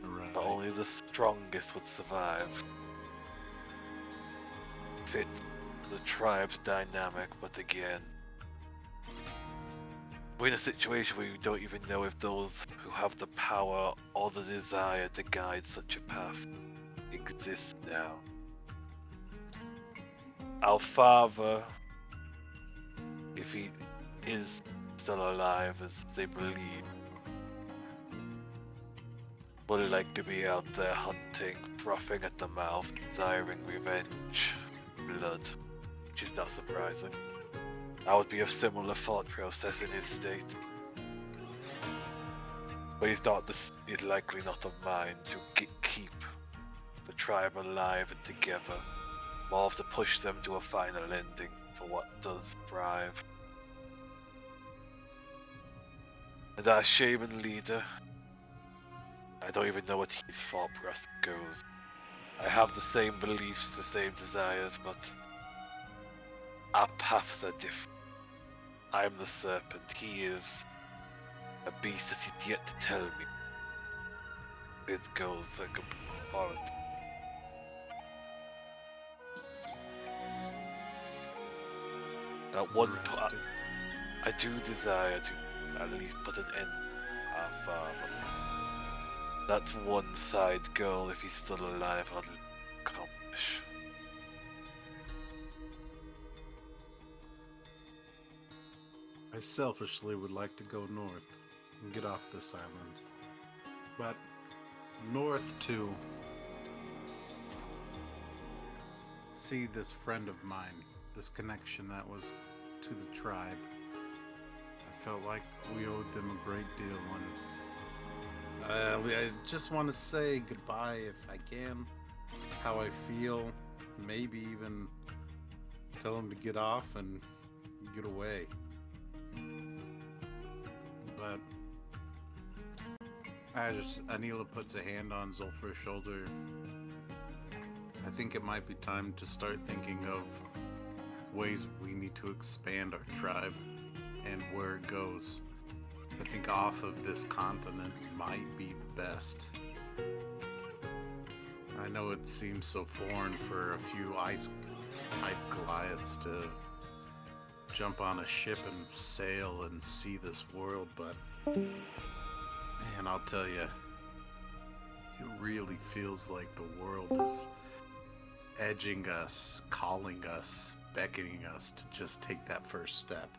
Right. But only the strongest would survive. Fit the tribe's dynamic, but again, we're in a situation where we don't even know if those who have the power or the desire to guide such a path exist now. Our father, if he is still alive as they believe, would like to be out there hunting, frothing at the mouth, desiring revenge, blood, which is not surprising. That would be a similar thought process in his state. But he's likely not of mind to keep the tribe alive and together, more to push them to a final ending for what does thrive. And our shaman leader, I don't even know what his thought process goes. I have the same beliefs, the same desires, but our paths are different. I am the serpent, he is a beast that is yet to tell me. It goes like a forest. At one point, I do desire to at least put an end to our father. That one side goal, if he's still alive, I'll accomplish. I selfishly would like to go north and get off this island. But north to see this friend of mine, this connection that was to the tribe. I felt like we owed them a great deal, and I just want to say goodbye if I can, how I feel, maybe even tell them to get off and get away. But Anila puts a hand on Zulfur's shoulder. I think it might be time to start thinking of ways we need to expand our tribe and where it goes. I think off of this continent might be the best. I know it seems so foreign for a few ice-type Goliaths to jump on a ship and sail and see this world, but man, I'll tell you, it really feels like the world is edging us, calling us, beckoning us to just take that first step.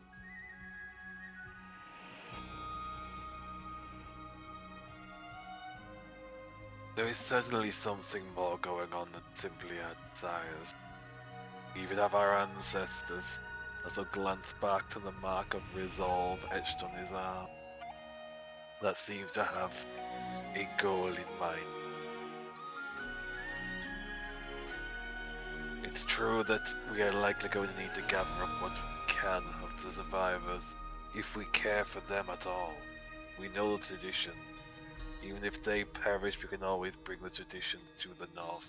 There is certainly something more going on than simply our desires. We even have our ancestors, as a glance back to the mark of resolve etched on his arm. That seems to have a goal in mind. It's true that we are likely going to need to gather up what we can of the survivors, if we care for them at all. We know the tradition. Even if they perish, we can always bring the tradition to the north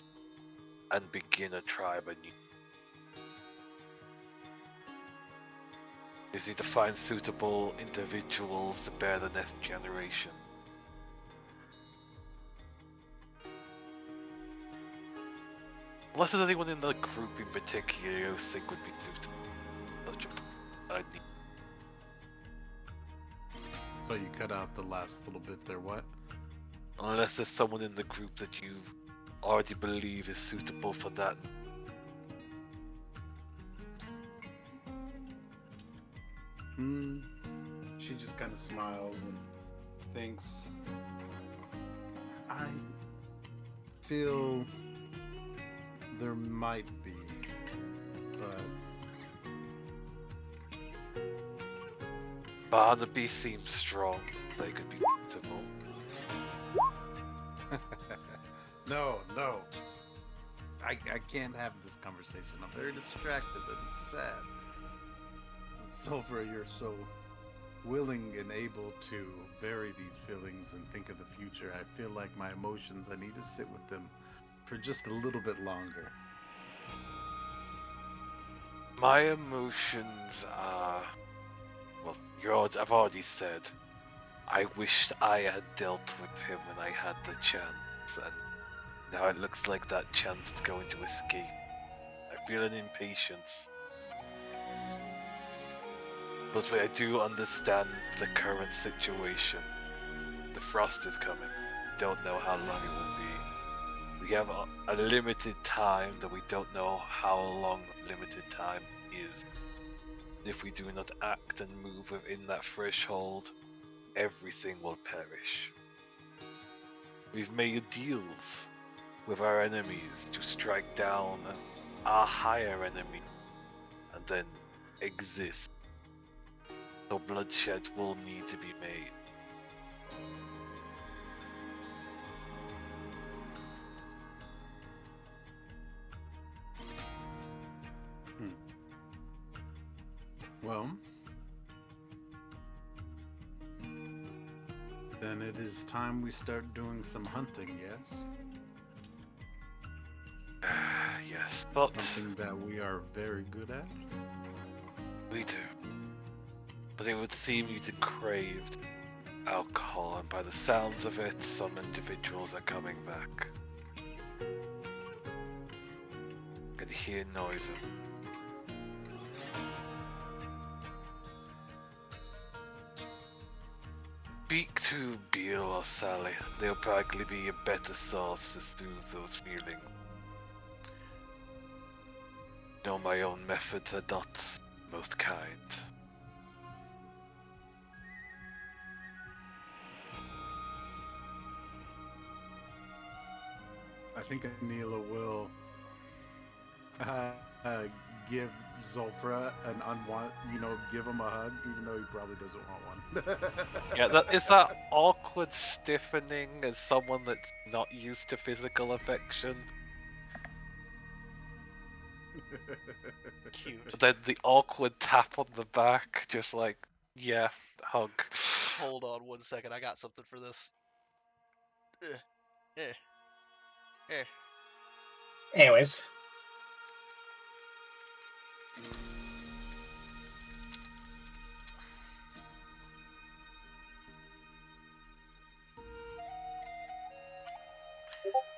and begin a tribe anew. We need to find suitable individuals to bear the next generation. Unless there's anyone in the group in particular you think would be suitable. So you cut out the last little bit there, what? Unless there's someone in the group that you already believe is suitable for that. she just kind of smiles and thinks, I feel there might be, but Barnaby seems strong. They could be sensible. no. I can't have this conversation. I'm very distracted and sad. Sulfur, you're so willing and able to bury these feelings and think of the future. I feel like my emotions, I need to sit with them for just a little bit longer. My emotions are... Well, I've already said. I wished I had dealt with him when I had the chance, and now it looks like that chance is going to escape. I feel an impatience. But I do understand the current situation. The frost is coming. Don't know how long it will be. We have a limited time that we don't know how long limited time is. If we do not act and move within that threshold, everything will perish. We've made deals with our enemies to strike down our higher enemy and then exist. So bloodshed will need to be made. Well, then it is time we start doing some hunting, yes? Yes, but Something that we are very good at. we do. But it would seem you to crave alcohol, and by the sounds of it, some individuals are coming back. Can hear noises. Speak to Beale or Sally. They'll probably be a better source to soothe those feelings. No, my own methods are not most kind. I think Anila will give Zulfra give him a hug, even though he probably doesn't want one. Yeah, is that awkward stiffening as someone that's not used to physical affection? Cute. But then the awkward tap on the back, just like, yeah, hug. Hold on 1 second. I got something for this. Anyways,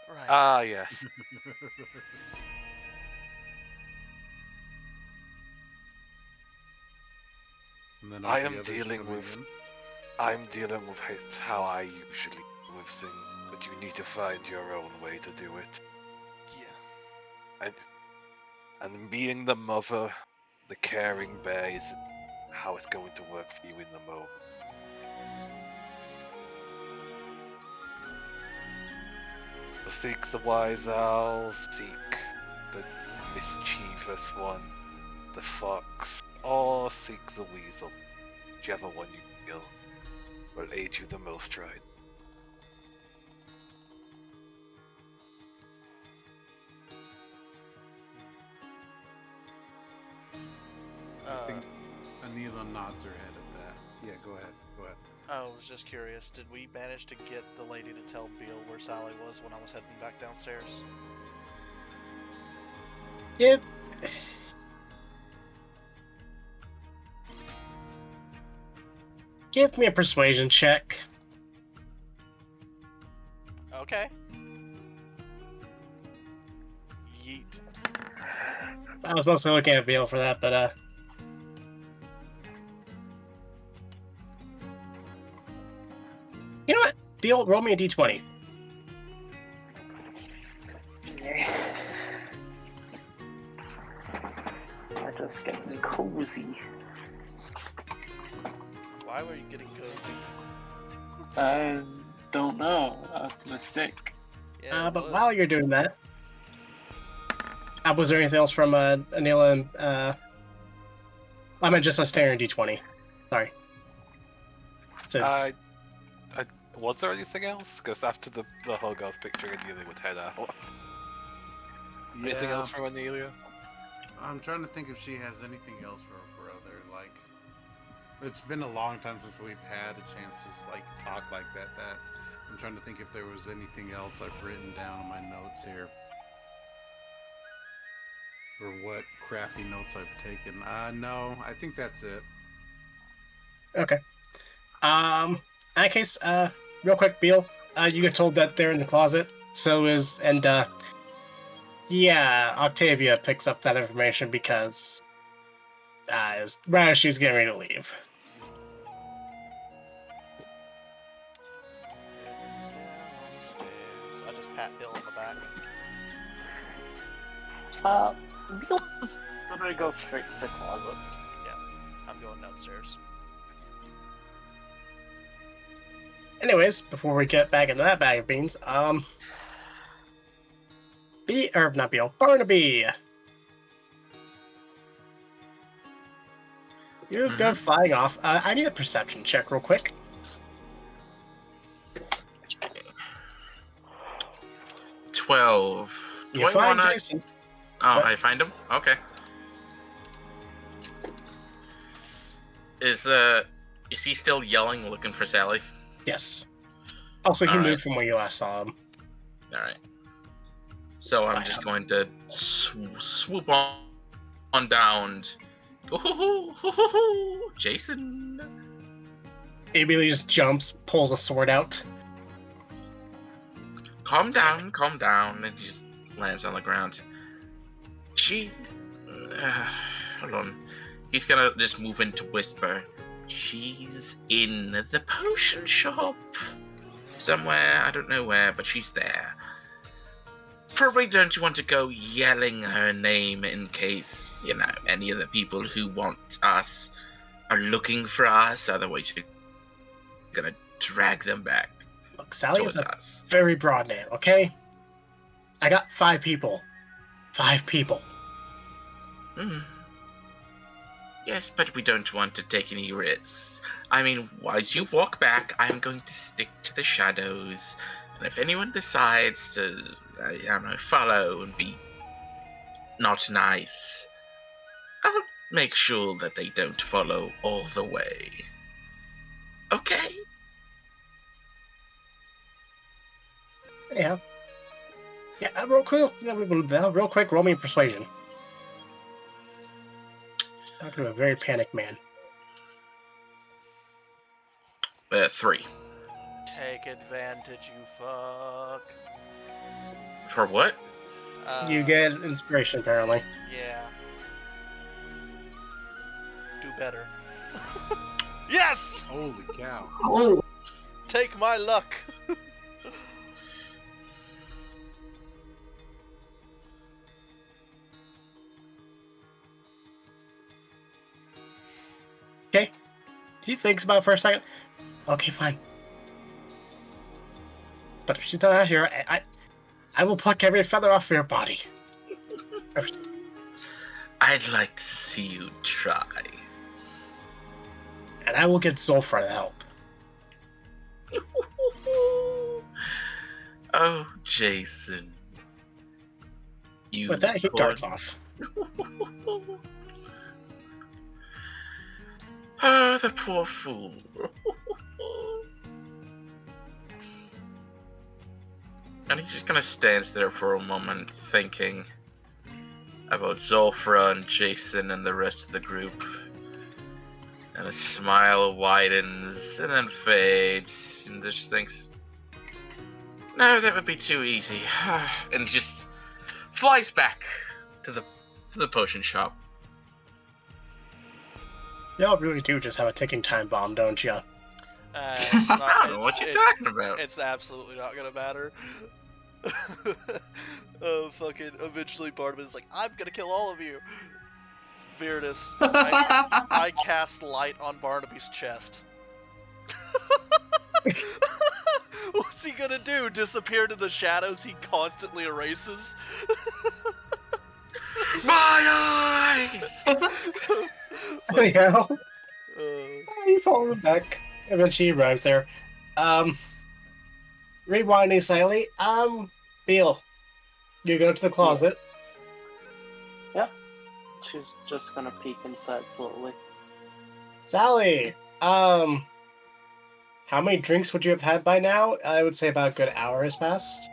Right. Ah, yes. And then I all am the others dealing coming with- in. I'm dealing with it how I usually deal with things, but you need to find your own way to do it. Yeah. And being the mother, the caring bear is how it's going to work for you in the moment. So seek the wise owl, seek the mischievous one, the fox, or seek the weasel. Whichever one you feel will aid you the most, right? I think Anila nods her head at that. Yeah, go ahead. I was just curious. Did we manage to get the lady to tell Beale where Sally was when I was heading back downstairs? yep. Give me a persuasion check. Okay. Yeet. I was mostly looking at Beale for that, but you know what? Beale, roll me a d20. I just getting cozy. Why Why were you getting cozy? I don't know. That's a mistake. Yeah, it But was. while you're doing that, was there anything else from Anila and I meant just a standard D20. Sorry. Since Was there anything else? Because after the hug, I was picturing Anelia would head out. Anything else from Anelia? I'm trying to think if she has anything else for her brother. Like, it's been a long time since we've had a chance to like talk like that. I'm trying to think if there was anything else I've written down on my notes here, or what crappy notes I've taken. No, I think that's it. Okay. In that case, real quick, Beal, you get told that they're in the closet. Yeah, Octavia picks up that information because right as she's getting ready to leave. Downstairs. I just pat Bill on the back. I'm gonna go straight to the closet. I'm going downstairs. Anyways, before we get back into that bag of beans, Barnaby. You go flying off. I need a perception check real quick. 12. Do You I find wanna... Jason. Oh, What? I find him? Okay. Is he still yelling, looking for Sally? Yes. Also, he All moved right. from where you last saw him. Alright. So I'm just going to swoop on down. Jason! He immediately just jumps, pulls a sword out. Calm down, and he just lands on the ground. She's... hold on. He's gonna just move into whisper. She's in the potion shop. Somewhere, I don't know where, but she's there. Probably don't you want to go yelling her name in case, any of the people who want us are looking for us, otherwise you're gonna drag them back Look, Sally is towards a us. very broad name, okay? I got 5 people. 5 people. Hmm. Yes, but we don't want to take any risks. I mean, as you walk back, I'm going to stick to the shadows. And if anyone decides to, follow and be not nice, I'll make sure that they don't follow all the way. Okay? Yeah. Yeah, real quick, roll me a persuasion. Talking to a very panicked man. 3. Take advantage, you fuck. For what? You get inspiration, apparently. Yeah. Do better. Yes! Holy cow. Oh, Take my luck. Okay. He thinks about it for a second. Okay, fine. But if she's not out here, I will pluck every feather off your body. I'd like to see you try. And I will get Zulfra to help. Oh, Jason. You With that, he darts off. Oh, the poor fool. And he just kind of stands there for a moment, thinking about Zulfra and Jason and the rest of the group. And a smile widens and then fades, and just thinks, no, that would be too easy. And just flies back to the potion shop. Y'all really do just have a ticking time bomb, don't you? It's I don't know what you're talking about. It's absolutely not gonna matter. Fucking eventually Barnabas is like, I'm gonna kill all of you. Viridus, I cast light on Barnaby's chest. What's he gonna do? Disappear to the shadows he constantly erases? My eyes! Anyhow, Uh, you follow him back. Eventually, he arrives there. Rewinding slightly. Beal, you go to the closet. Yep. She's just gonna peek inside slowly. Sally, how many drinks would you have had by now? I would say about a good hour has passed.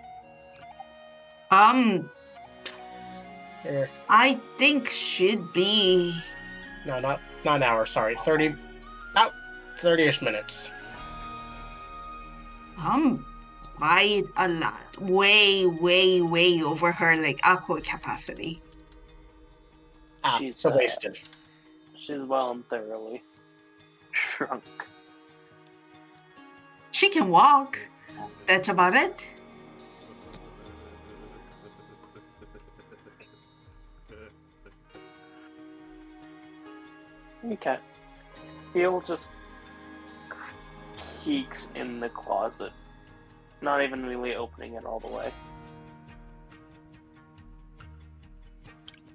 Here. I think should be. No, not an hour. Sorry, 30. About 30-ish minutes. Quite a lot. Way, way, way over her like alcohol capacity. She's So wasted. She's well and thoroughly drunk. She can walk. That's about it. Okay. Beal just peeks in the closet, not even really opening it all the way.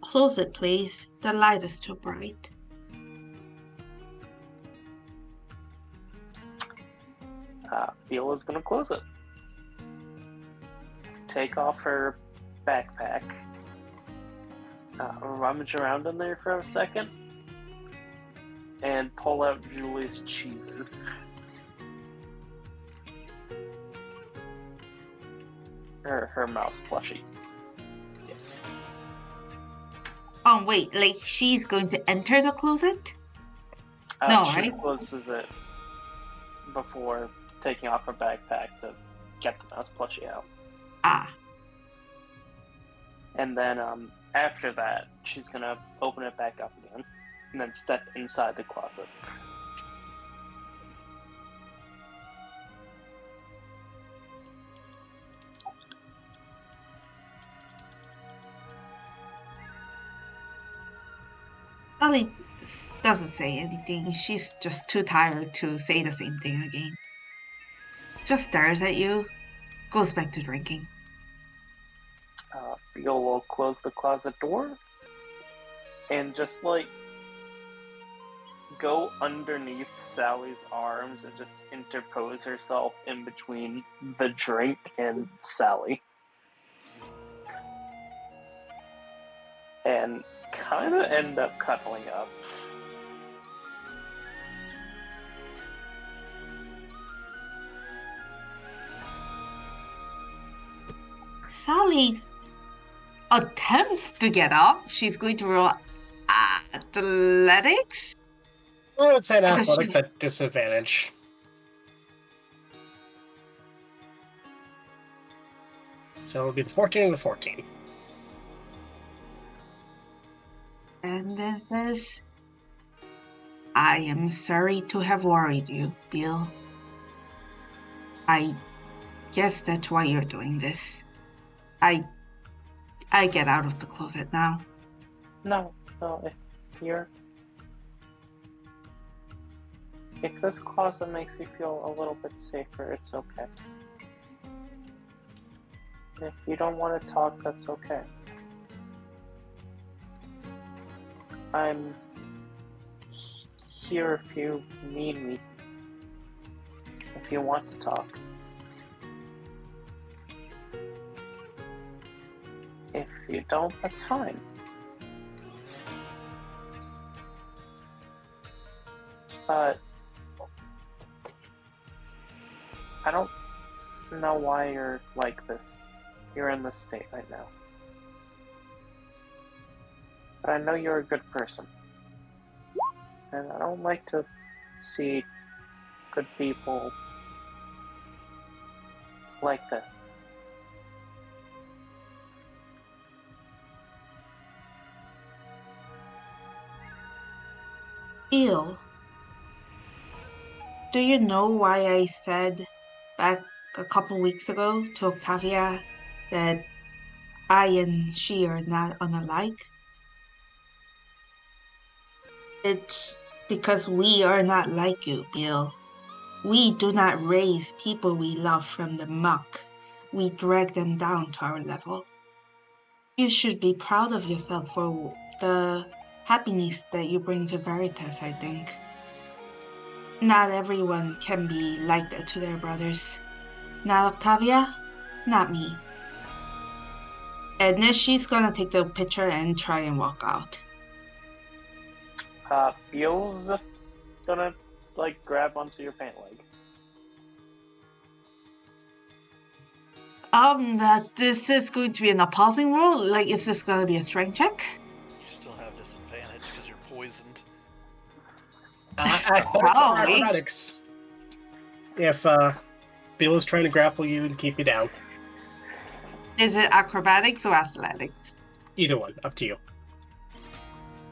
Close it, please. The light is too bright. Beal is gonna close it. Take off her backpack. Rummage around in there for a second. And pull out Julie's cheeser. Her mouse plushie. Yes. Oh, wait, like she's going to enter the closet? No, She right? closes it before taking off her backpack to get the mouse plushie out. Ah. And then after that, she's gonna open it back up again. And then step inside the closet. Sally doesn't say anything. She's just too tired to say the same thing again. Just stares at you, goes back to drinking. Beal will close the closet door and just go underneath Sally's arms and just interpose herself in between the drink and Sally. And kind of end up cuddling up. Sally attempts to get up. She's going to roll athletics. I would say an Because athletics she's- at disadvantage. So it would be the 14 and the 14. And then says, I am sorry to have worried you, Bill. I guess that's why you're doing this. I get out of the closet now. No, if this closet makes you feel a little bit safer, it's okay. If you don't want to talk, that's okay. I'm here if you need me. If you want to talk. If you don't, that's fine. But I don't know why you're like this. You're in this state right now. But I know you're a good person. And I don't like to see good people like this. Bill, do you know why I said back a couple weeks ago to Octavia that I and she are not unalike? It's because we are not like you, Bill. We do not raise people we love from the muck. We drag them down to our level. You should be proud of yourself for the happiness that you bring to Veritas, I think. Not everyone can be like that to their brothers. Not Octavia, not me. And then she's gonna take the picture and try and walk out. Beal's just gonna, like, grab onto your pant leg. This is going to be an opposing roll? Like, is this gonna be a strength check? You still have disadvantage because you're poisoned. Athletics or Probably. acrobatics. If Bill is trying to grapple you and keep you down. Is it acrobatics or athletics? Either one, up to you.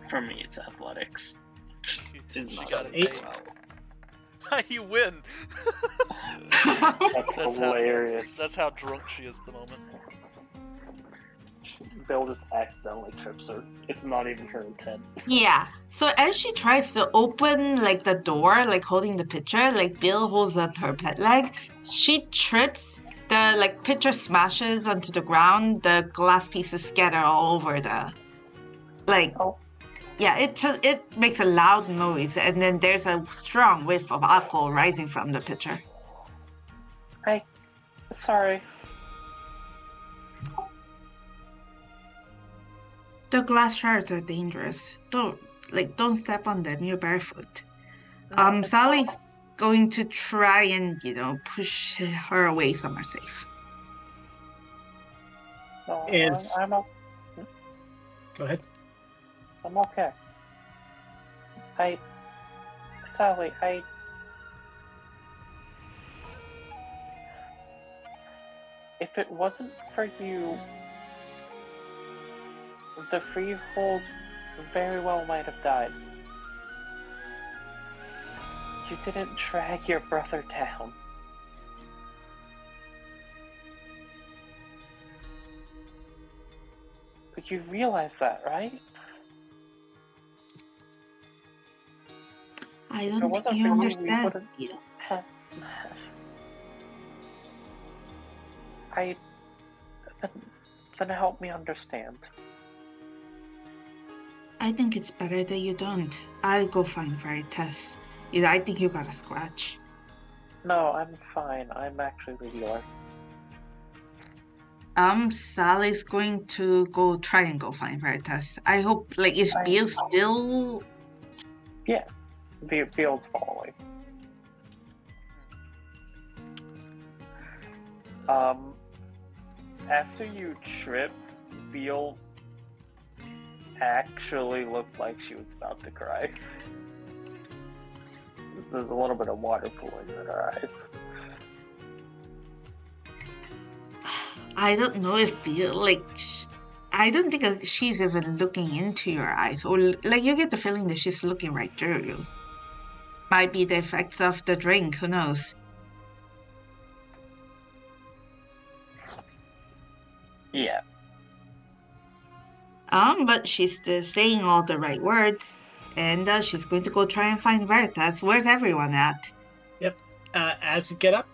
For me, it's athletics. Is She not got an 8. 8. You win. That's That's hilarious. That's how drunk she is at the moment. Bill just accidentally trips her. It's not even her intent. Yeah. So as she tries to open like the door, like holding the picture, like Bill holds up her pet leg, she trips. The like picture smashes onto the ground. The glass pieces scatter all over the. Like, Oh. yeah, it makes a loud noise, and then there's a strong whiff of alcohol rising from the pitcher. Sorry. The glass shards are dangerous. Don't step on them. You're barefoot. No, it's Sally's fine. going to try and push her away somewhere safe. No, Is- Go ahead. I'm okay. Sally, if it wasn't for you, the Freehold very well might have died. You didn't drag your brother down. But you realize that, right? I If it don't think wasn't you for you, we understand. wouldn't- Yeah. Then help me understand. I think it's better that you don't. I'll go find Veritas. I think you got a scratch. No, I'm fine. I'm actually regular. Sally's going to go try and go find Veritas. I hope, is Bill still... Beale's following. After you tripped, Beale actually looked like she was about to cry. There's a little bit of water pooling in her eyes. I don't know if Bill, I don't think she's even looking into your eyes. Or, you get the feeling that she's looking right through you. Might be the effects of the drink, who knows? Yeah. But she's still saying all the right words. And she's going to go try and find Veritas. Where's everyone at? As you get up,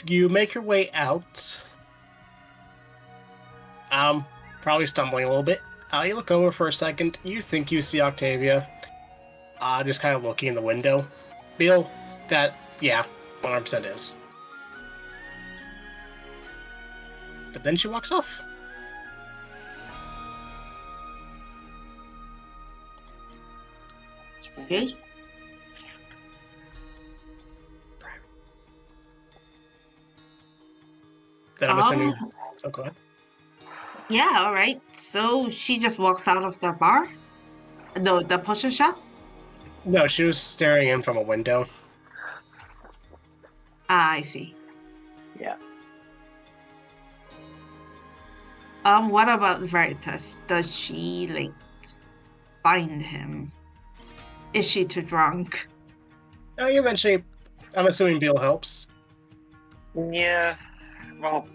you make your way out. Probably stumbling a little bit. You look over for a second. You think you see Octavia. Just kind of looking in the window. Bill, that, yeah, 100% is. But then she walks off. Okay. Then I'm assuming... Oh, go ahead. Yeah, alright. So she just walks out of the bar? No, the potion shop? No, she was staring in from a window. Ah, I see. Yeah. What about Veritas? Does she, find him? Is she too drunk? Eventually, I'm assuming Bill helps. Yeah. Well,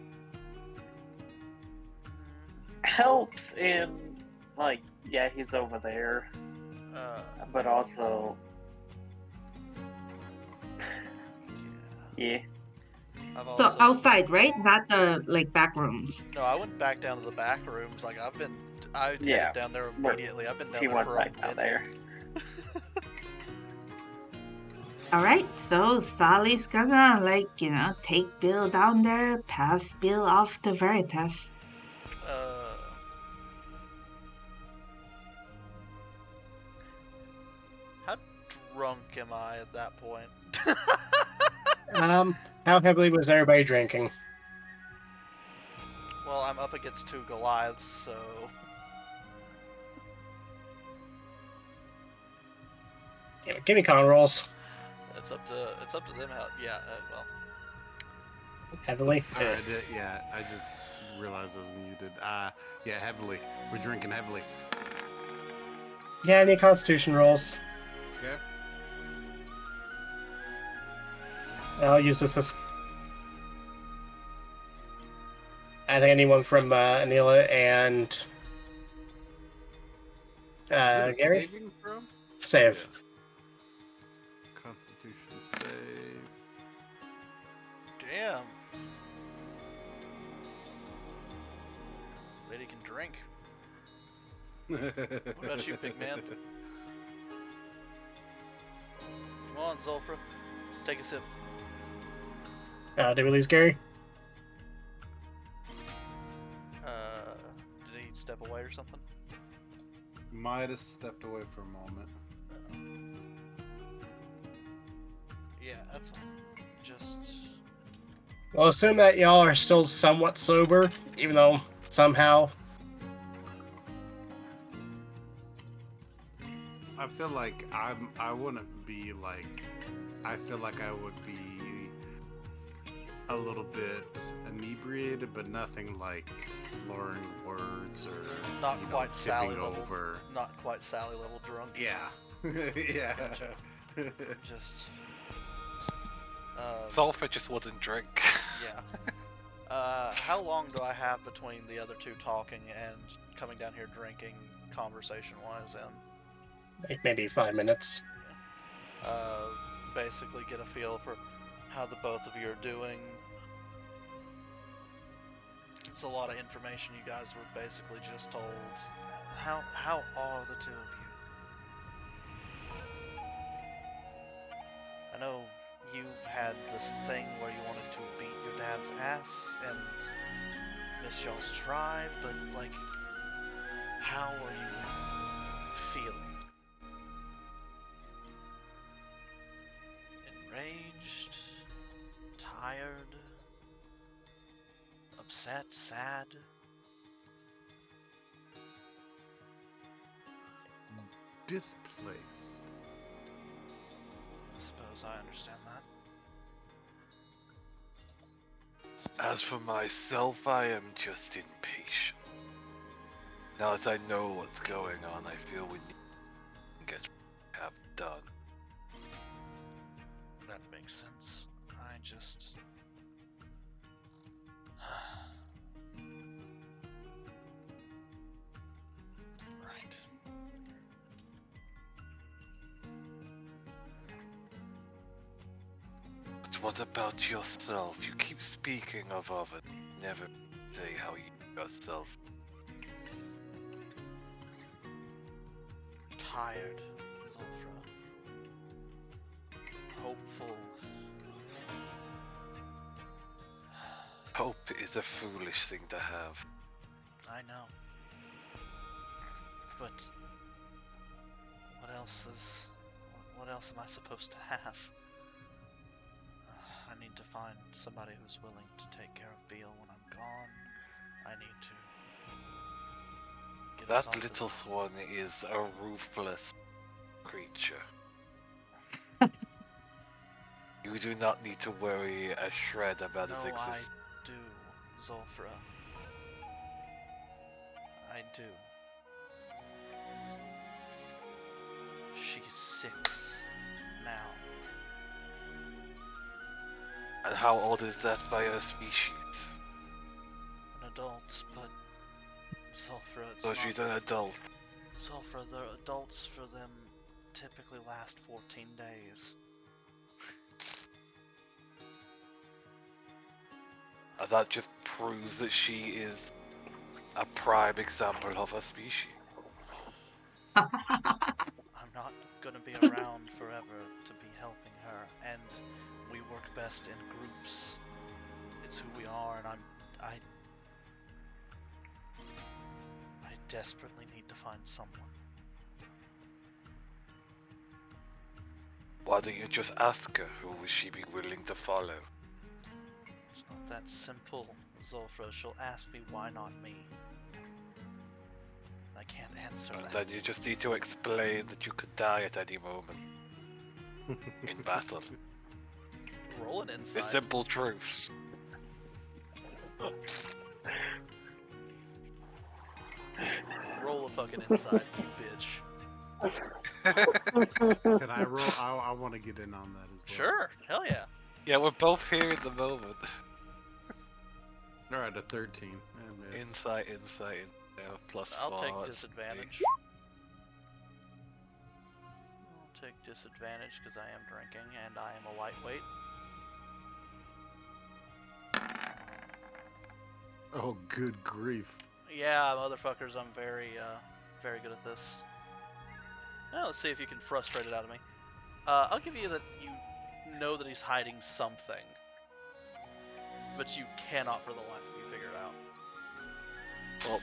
helps in, yeah, he's over there. But also, Yeah. I've So also outside, right? Not the like back rooms. no, I went back down to the back rooms. Like I Yeah, headed down there we're- immediately. I've been down He there went for back a down minute. there. All right, so Sally's gonna take Bill down there, pass Bill off to Veritas. How drunk am I at that point? How heavily was everybody drinking? Well, I'm up against 2 Goliaths, so Give me con rolls. it's up to them. How? Yeah. Well, Heavily. I just realized I was muted. Yeah, heavily. We're drinking heavily. Yeah, any Constitution rolls? Okay. I'll use this as. I think anyone from Anila and Is it Gary? saving throw? Save. Yeah. Constitution save. damn. Lady can drink. What about you, big man? Come on, Zulfra. Take a sip. Did we lose Gary? Did he step away or something? Might have stepped away for a moment. Yeah, that's just. Well, assume that y'all are still somewhat sober, even though somehow. I feel like I wouldn't be like. I feel like I would be a little bit inebriated, but nothing like slurring words or Not quite Sally tipping level. over. Not quite Sally level drunk. Yeah. Yeah. Just. Sulfur just wouldn't drink. Yeah. How long do I have between the other two talking and coming down here drinking, conversation-wise, and Maybe 5 minutes. basically get a feel for how the both of you are doing? It's a lot of information you guys were basically just told. How are the two of you? I know you had this thing where you wanted to beat your dad's ass and miss y'all's tribe, but like, how are you feeling? Enraged? Tired? Upset? Sad? Displaced. I suppose I understand that. As for myself, I am just impatient. Now that I know what's going on, I feel we need to get what we have done. That makes sense. I just... Right. But what about yourself? You keep speaking of others, never say how you yourself. Tired, Zulfra. Hopeful. Hope is a foolish thing to have. I know. But... What else am I supposed to have? I need to find somebody who's willing to take care of Beal when I'm gone. I need to get us That off little this... one is a ruthless creature. You do not need to worry a shred about its No, I existence. do, Zulfra. I do. She's 6 now. And how old is that by our species? An adult, but Zulfra, it's So not... she's an adult. Zulfra, the adults for them typically last 14 days. And that just proves that she is a prime example of a species. I'm not gonna be around forever to be helping her, and we work best in groups. It's who we are, and I desperately need to find someone. Why don't you just ask her who would she be willing to follow? It's not that simple, Zolfra. She'll ask me why not me. I can't answer And that. then you just need to explain that you could die at any moment in battle. Roll an The insight. simple truth. Roll a fucking insight, you bitch. Can I roll? I want to get in on that as well. Sure, hell yeah. Yeah, we're both here at the moment. All right, a 13. Insight. Yeah, plus I'll 4. take that's disadvantage. I'll take disadvantage because I am drinking and I am a lightweight. Oh, good grief. Yeah, motherfuckers, I'm very good at this. Now let's see if you can frustrate it out of me. I'll give you that you know that he's hiding something, but you cannot for the life of you figure it out. Well,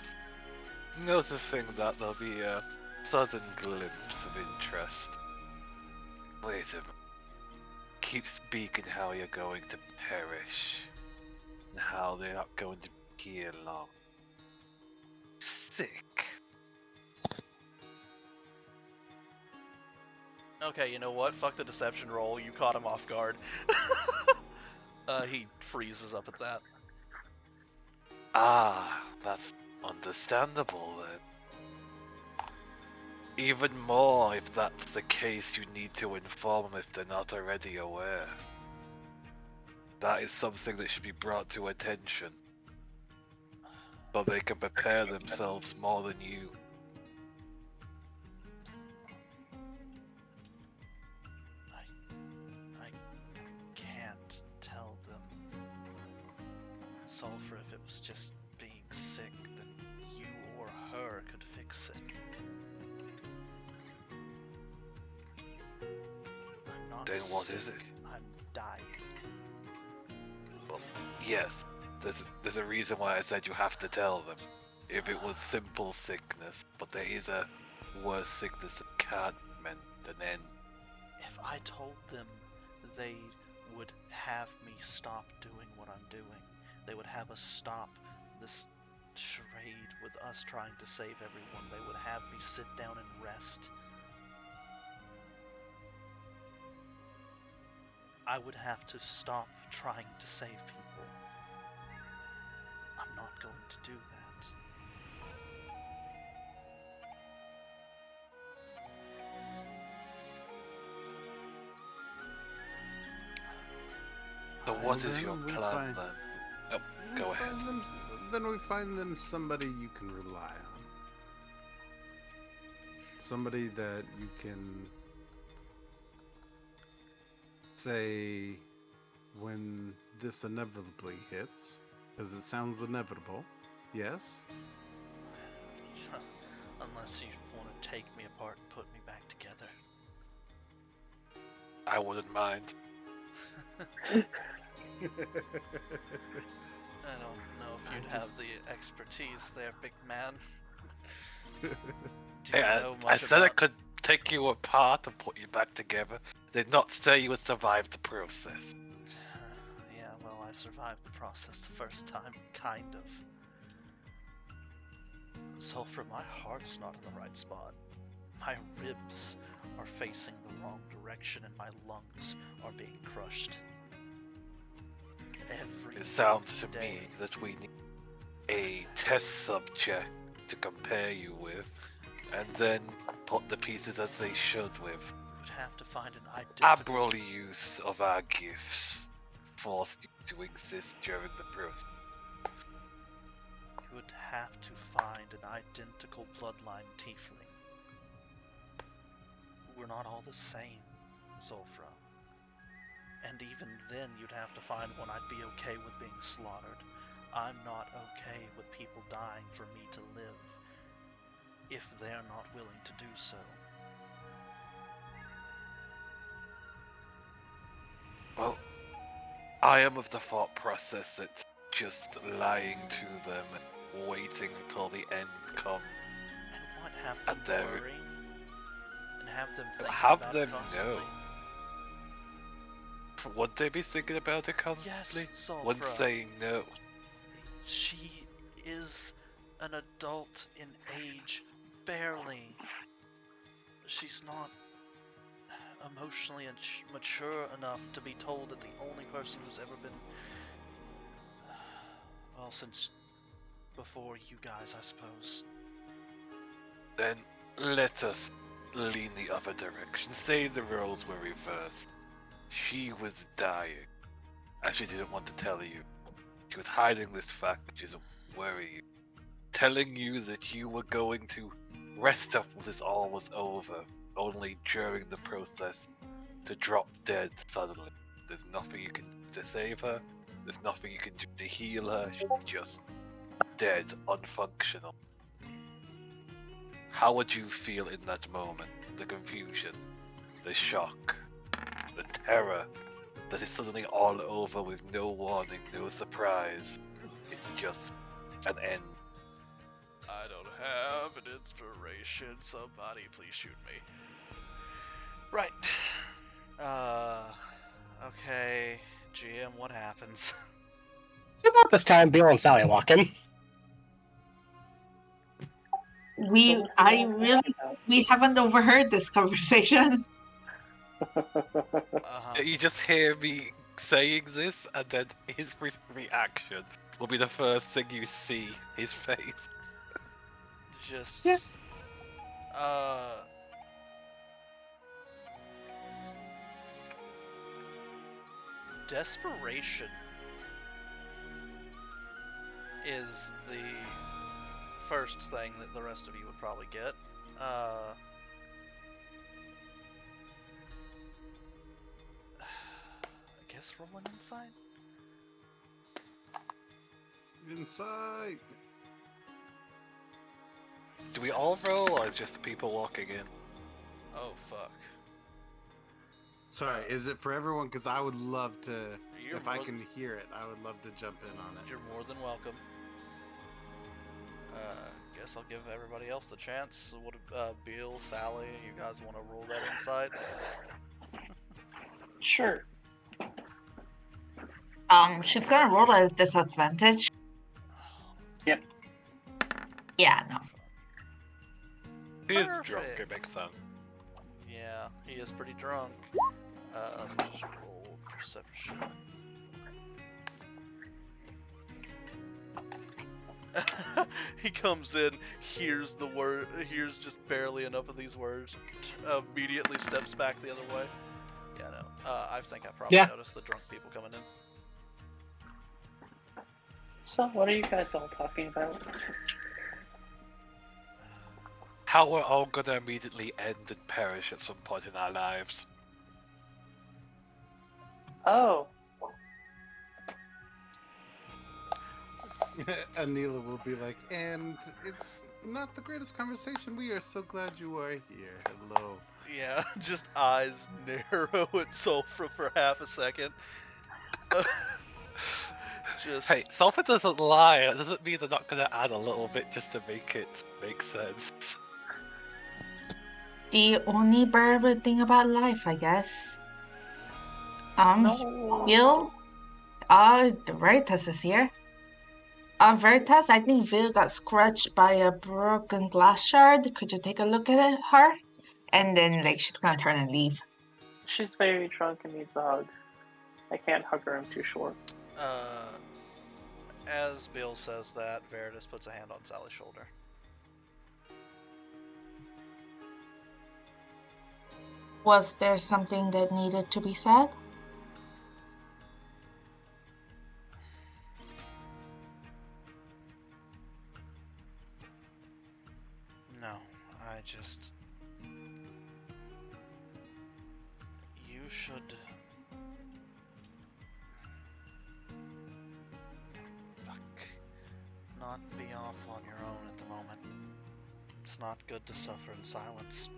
noticing that there'll be a sudden glimpse of interest. Wait a minute. Keep speaking how you're going to perish, and how they're not going to be here long. Sick. Okay, you know what? Fuck the deception roll. You caught him off guard. He freezes up at that. Ah, that's understandable then. Even more, if that's the case, you need to inform them if they're not already aware. That is something that should be brought to attention, so they can prepare themselves more than you. I can't tell them. Sulfur, if it was just being sick, then you or her could fix it. I'm not Then what sick. is it? I'm dying. Well, yes, there's a reason why I said you have to tell them. If it was simple sickness, but there is a worse sickness that can't be meant an end. If I told them, they would have me stop doing what I'm doing. They would have us stop this charade with us trying to save everyone. They would have me sit down and rest. I would have to stop trying to save people. I'm not going to do that. So what And is your then we plan find- then? Oh, go ahead. Then we find them somebody you can rely on. Somebody that you can say when this inevitably hits, because it sounds inevitable, yes? Unless you want to take me apart and put me back together. I wouldn't mind. I don't know if you'd have the expertise there, big man. Do you Hey, know I much said I about... could take you apart and put you back together. Did not say you would survive the process. Yeah, well, I survived the process the first time, kind of. Sulfur, my heart's not in the right spot. My ribs are facing the wrong direction and my lungs are being crushed. Every It sounds to day. me that we need a test subject to compare you with, and then put the pieces as they should with. Would have to find an identical... Abral use of our gifts forced you to exist during the process. You would have to find an identical bloodline tiefling. We're not all the same, Zolfra. And even then, you'd have to find one I'd be okay with being slaughtered. I'm not okay with people dying for me to live, if they're not willing to do so. Well, I am of the thought process that just lying to them and waiting until the end comes. And what, have them And they're- worry? And have them think Have about them it constantly? know. Would they be thinking about it constantly? Yes, When Sulfra. saying no. She is an adult in age, barely. She's not emotionally mature enough to be told that the only person who's ever been, well, since before you guys, I suppose. Then let us lean the other direction. Say the roles were reversed. She was dying, and she didn't want to tell you. She was hiding this fact which is worrying you. Telling you that you were going to rest up when this all was over, only during the process to drop dead suddenly. There's nothing you can do to save her, there's nothing you can do to heal her, she's just dead, unfunctional. How would you feel in that moment? The confusion, the shock, the terror that is suddenly all over with no warning, no surprise. It's just an end. I don't have an inspiration. Somebody please shoot me. Right. Okay. GM, what happens? About this time, Bill and Sally walk in. We haven't overheard this conversation. You just hear me saying this, and then his reaction will be the first thing you see, his face. Just. Yeah. Desperation is the first thing that the rest of you would probably get. I guess roll an insight. Inside. Do we all roll, or is just the people walking in? Oh fuck. Sorry, is it for everyone? Because I would love to, You're if I more- can hear it, I would love to jump in on it. You're more than welcome. Guess I'll give everybody else the chance. What, Bill, Sally, you guys want to roll that insight? Sure. She's gonna roll at a disadvantage. Yep. Yeah, no. He is drunk, Perfect. it makes sense. Yeah, he is pretty drunk. Just roll perception. He comes in, hears the word, hears just barely enough of these words, immediately steps back the other way. Yeah, no. I think I probably Yeah. noticed the drunk people coming in. So, what are you guys all talking about? How we're all gonna immediately end and perish at some point in our lives. Oh, Anila will be like, and it's not the greatest conversation. We are so glad you are here. Hello. Yeah, just eyes narrow at Sulfra for half a second. Just Hey, Sulfur doesn't lie. It doesn't mean they're not gonna add a little bit just to make it make sense. The only bearable thing about life, I guess. no. Bill? Veritas is here. Veritas, I think Vil got scratched by a broken glass shard. Could you take a look at it, her? And then, she's gonna turn and leave. She's very drunk and needs a hug. I can't hug her, I'm too short. as Bill says that, Veritas puts a hand on Sally's shoulder. Was there something that needed to be said? No, I just... You should off on your own at the moment. It's not good to suffer in silence.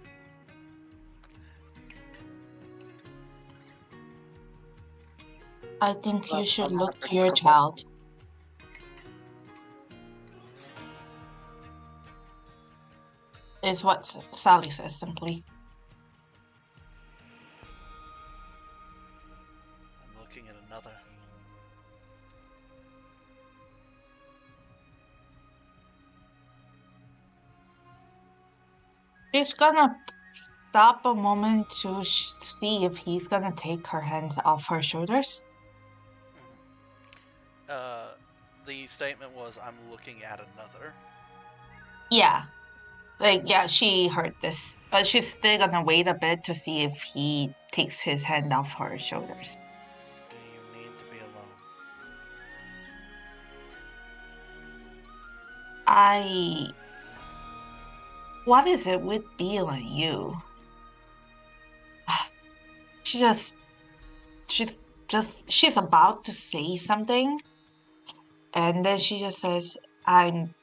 I think you Well, should I'm look not to your comfortable. child. Is what Sally says simply. I'm looking at another. She's gonna stop a moment to see if he's gonna take her hands off her shoulders. The statement was, I'm looking at another. Yeah. Yeah, she heard this. But she's still gonna wait a bit to see if he takes his hand off her shoulders. Do you need to be alone? What is it with Beale and you? She's about to say something, and then she just says, I'm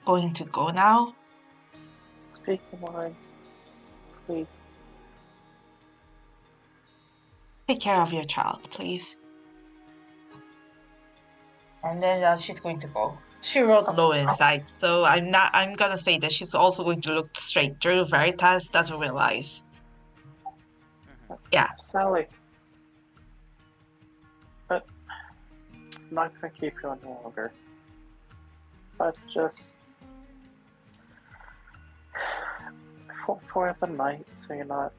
going to go now. Speak your mind, please. Take care of your child, please. And then she's going to go. She wrote low inside, so I'm gonna say that she's also going to look straight through. Veritas doesn't realize. Yeah. Sally. But I'm not gonna keep you any longer. But just for the night, so you're not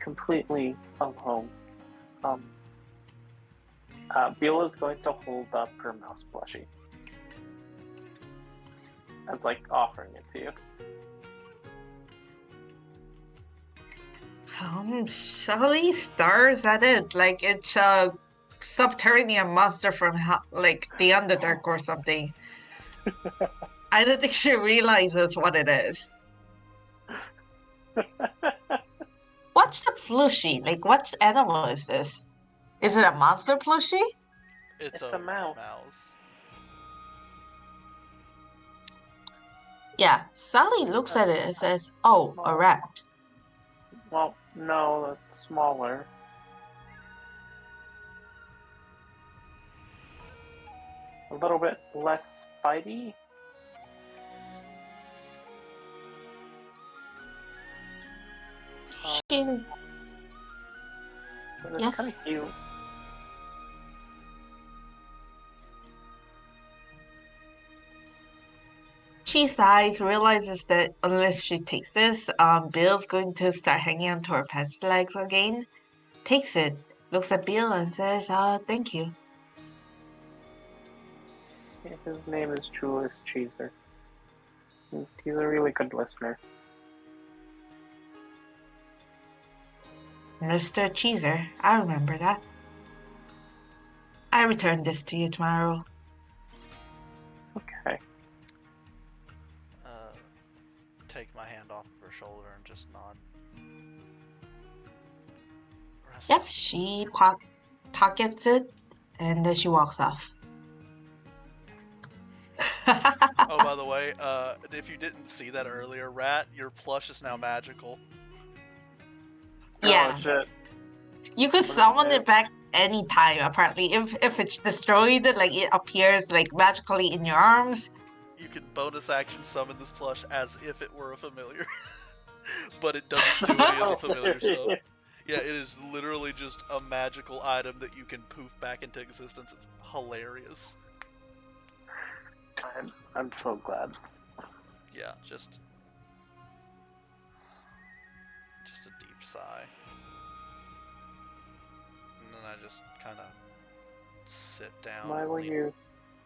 completely alone. Beulah's going to hold up her mouse plushie. As like offering it to you. Sally stars at it like it's a subterranean monster from like the Underdark or something. I don't think she realizes what it is. What's the plushie? Like, what animal is this? Is it a monster plushie? It's a mouse. Yeah, Sally looks at it and says, oh, a rat. Well, no, that's smaller. A little bit less spidey. She... So it's Yes. kind of cute. She sighs, realizes that unless she takes this, Bill's going to start hanging onto her pants legs again. Takes it, looks at Bill and says, thank you. Yeah, his name is Julius Cheeser. He's a really good listener. Mr. Cheeser, I remember that. I return this to you tomorrow. Okay. Take my hand off of her shoulder and just nod. Yep, she pockets it, and then she walks off. Oh, by the way, if you didn't see that earlier, Rat, your plush is now magical. Yeah. Oh, shit. You could summon it back anytime, apparently. If it's destroyed, like it appears like magically in your arms. You can bonus action summon this plush as if it were a familiar. But it doesn't do any of the familiar stuff. Yeah, it is literally just a magical item that you can poof back into existence. It's hilarious. I'm so glad. Yeah, just a deep sigh. And then I just kind of sit down. Why were lean you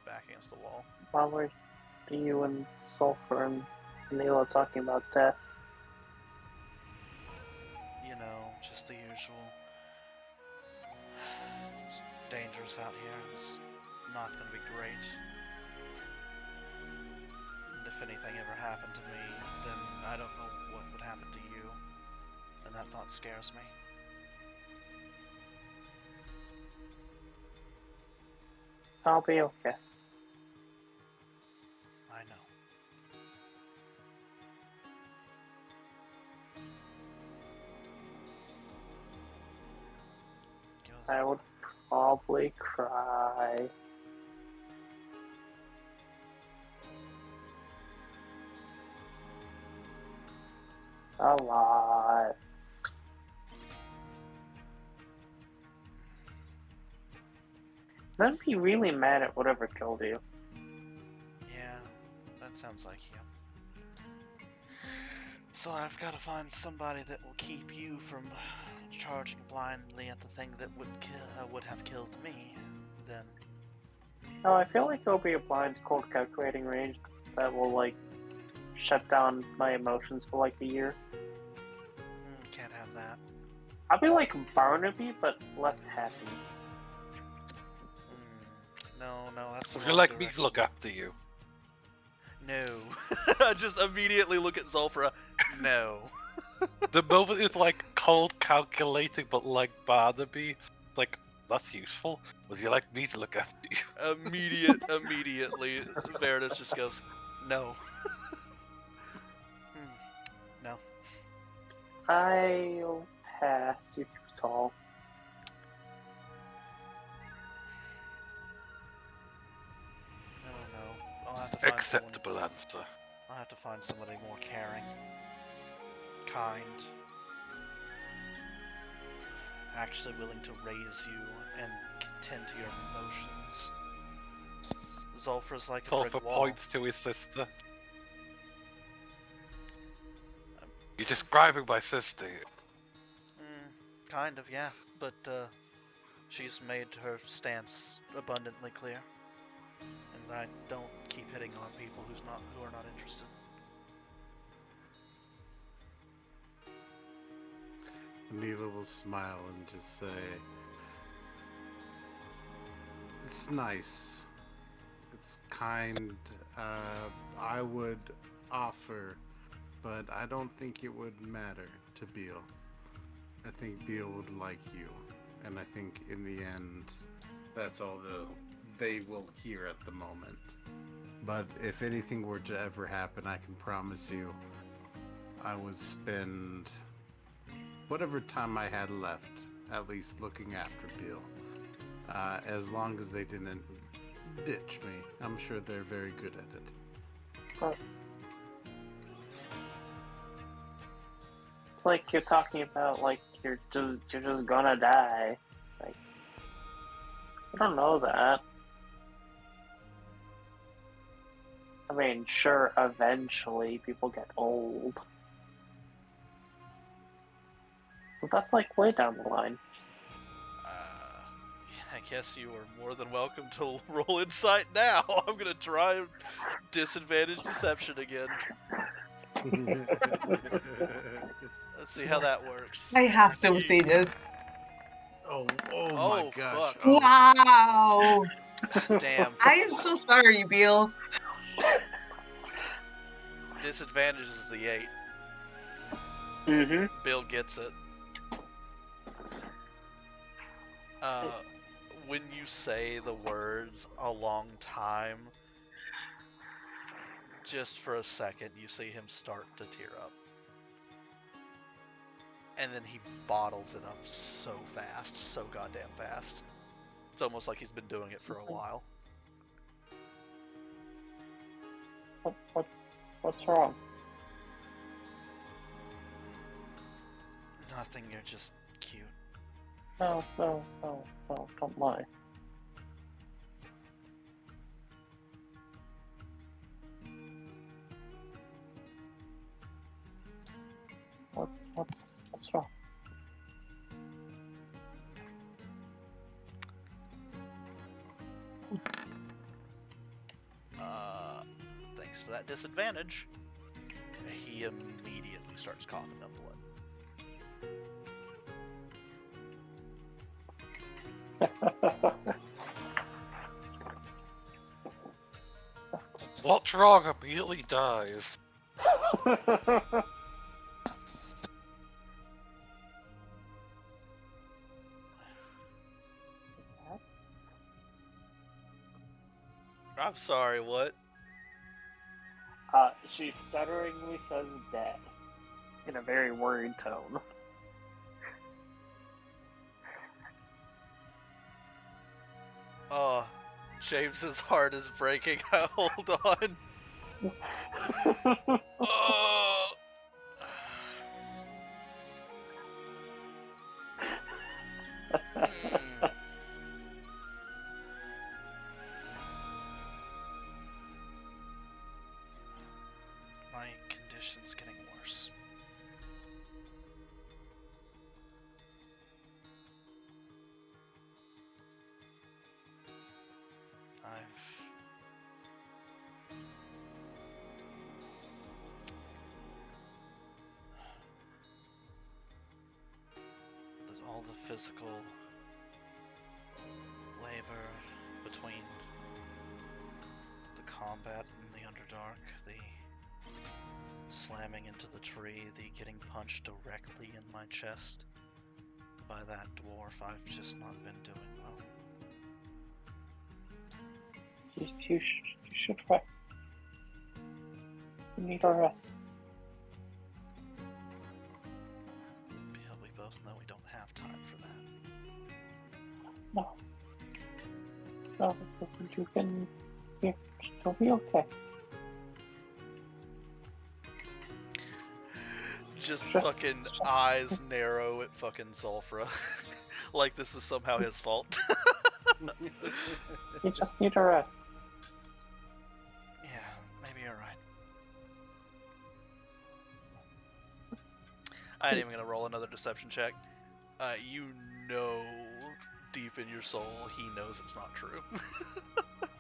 back against the wall? Why were you and Sulfur and Vanilla talking about death? You know, just the usual. It's dangerous out here. It's not going to be great. And if anything ever happened to me, then I don't know what would happen to you. And that thought scares me. I'll be okay. I would probably cry. A lot. Then be really mad at whatever killed you. Yeah, that sounds like you. So I've got to find somebody that will keep you from charging blindly at the thing that would have killed me. Then. No, I feel like there'll be a blind cold calculating range that will like shut down my emotions for like a year. Can't have that. I'll be like Barnaby, but less happy. No, that's the Would wrong you like me to direction. look after you? No. I just immediately look at Zulfra. No. The moment is like cold calculating, but like Barnaby. Like, that's useful. Would you like me to look after you? Immediately, Veritas just goes, no. No. I'll pass. You're too tall. No. I'll have to find Acceptable answer. I'll have to find somebody more caring, kind, actually willing to raise you and tend to your emotions. Zulfra's like a Sulfur brick wall. points to his sister. You're describing my sister. Kind of, yeah. But she's made her stance abundantly clear. And I don't keep hitting on people who are not interested. Neela will smile and just say, "It's nice. It's kind. I would offer, but I don't think it would matter to Beal. I think Beal would like you, and I think in the end, that's all they will hear at the moment. But if anything were to ever happen, I can promise you, I would spend whatever time I had left, at least looking after Beal. As long as they didn't ditch me. I'm sure they're very good at it." It's like you're talking about like you're just gonna die. Like I don't know that. I mean, sure, eventually people get old. But that's like way down the line. I guess you are more than welcome to roll insight now. I'm gonna try disadvantage deception again. Let's see how that works. I have to see this. Oh my gosh. Fuck. Oh, Wow. Damn. I am so sorry, Beal. Disadvantage is the 8. Mm-hmm. Bill gets it. When you say the words "a long time," just for a second, you see him start to tear up. And then he bottles it up so fast, so goddamn fast. It's almost like he's been doing it for a while. What's wrong? Nothing, you're just cute. No, don't lie. What's wrong? Thanks to that disadvantage, he immediately starts coughing up blood. What's wrong? Immediately dies. I'm sorry, what? She stutteringly says dead in a very worried tone. Oh, James's heart is breaking. Hold on. Oh. Hmm. My condition's getting worse. All the physical labor between the combat in the Underdark, the slamming into the tree, the getting punched directly in my chest by that dwarf, I've just not been doing well. You should rest. You need a rest. We both know we don't have time for that. No. No, you can... You'll be okay. Just fucking eyes narrow at fucking Zulfra. Like this is somehow his fault. You just need a rest. Yeah, maybe you're right. I ain't even gonna roll another deception check. You know deep in your soul he knows it's not true.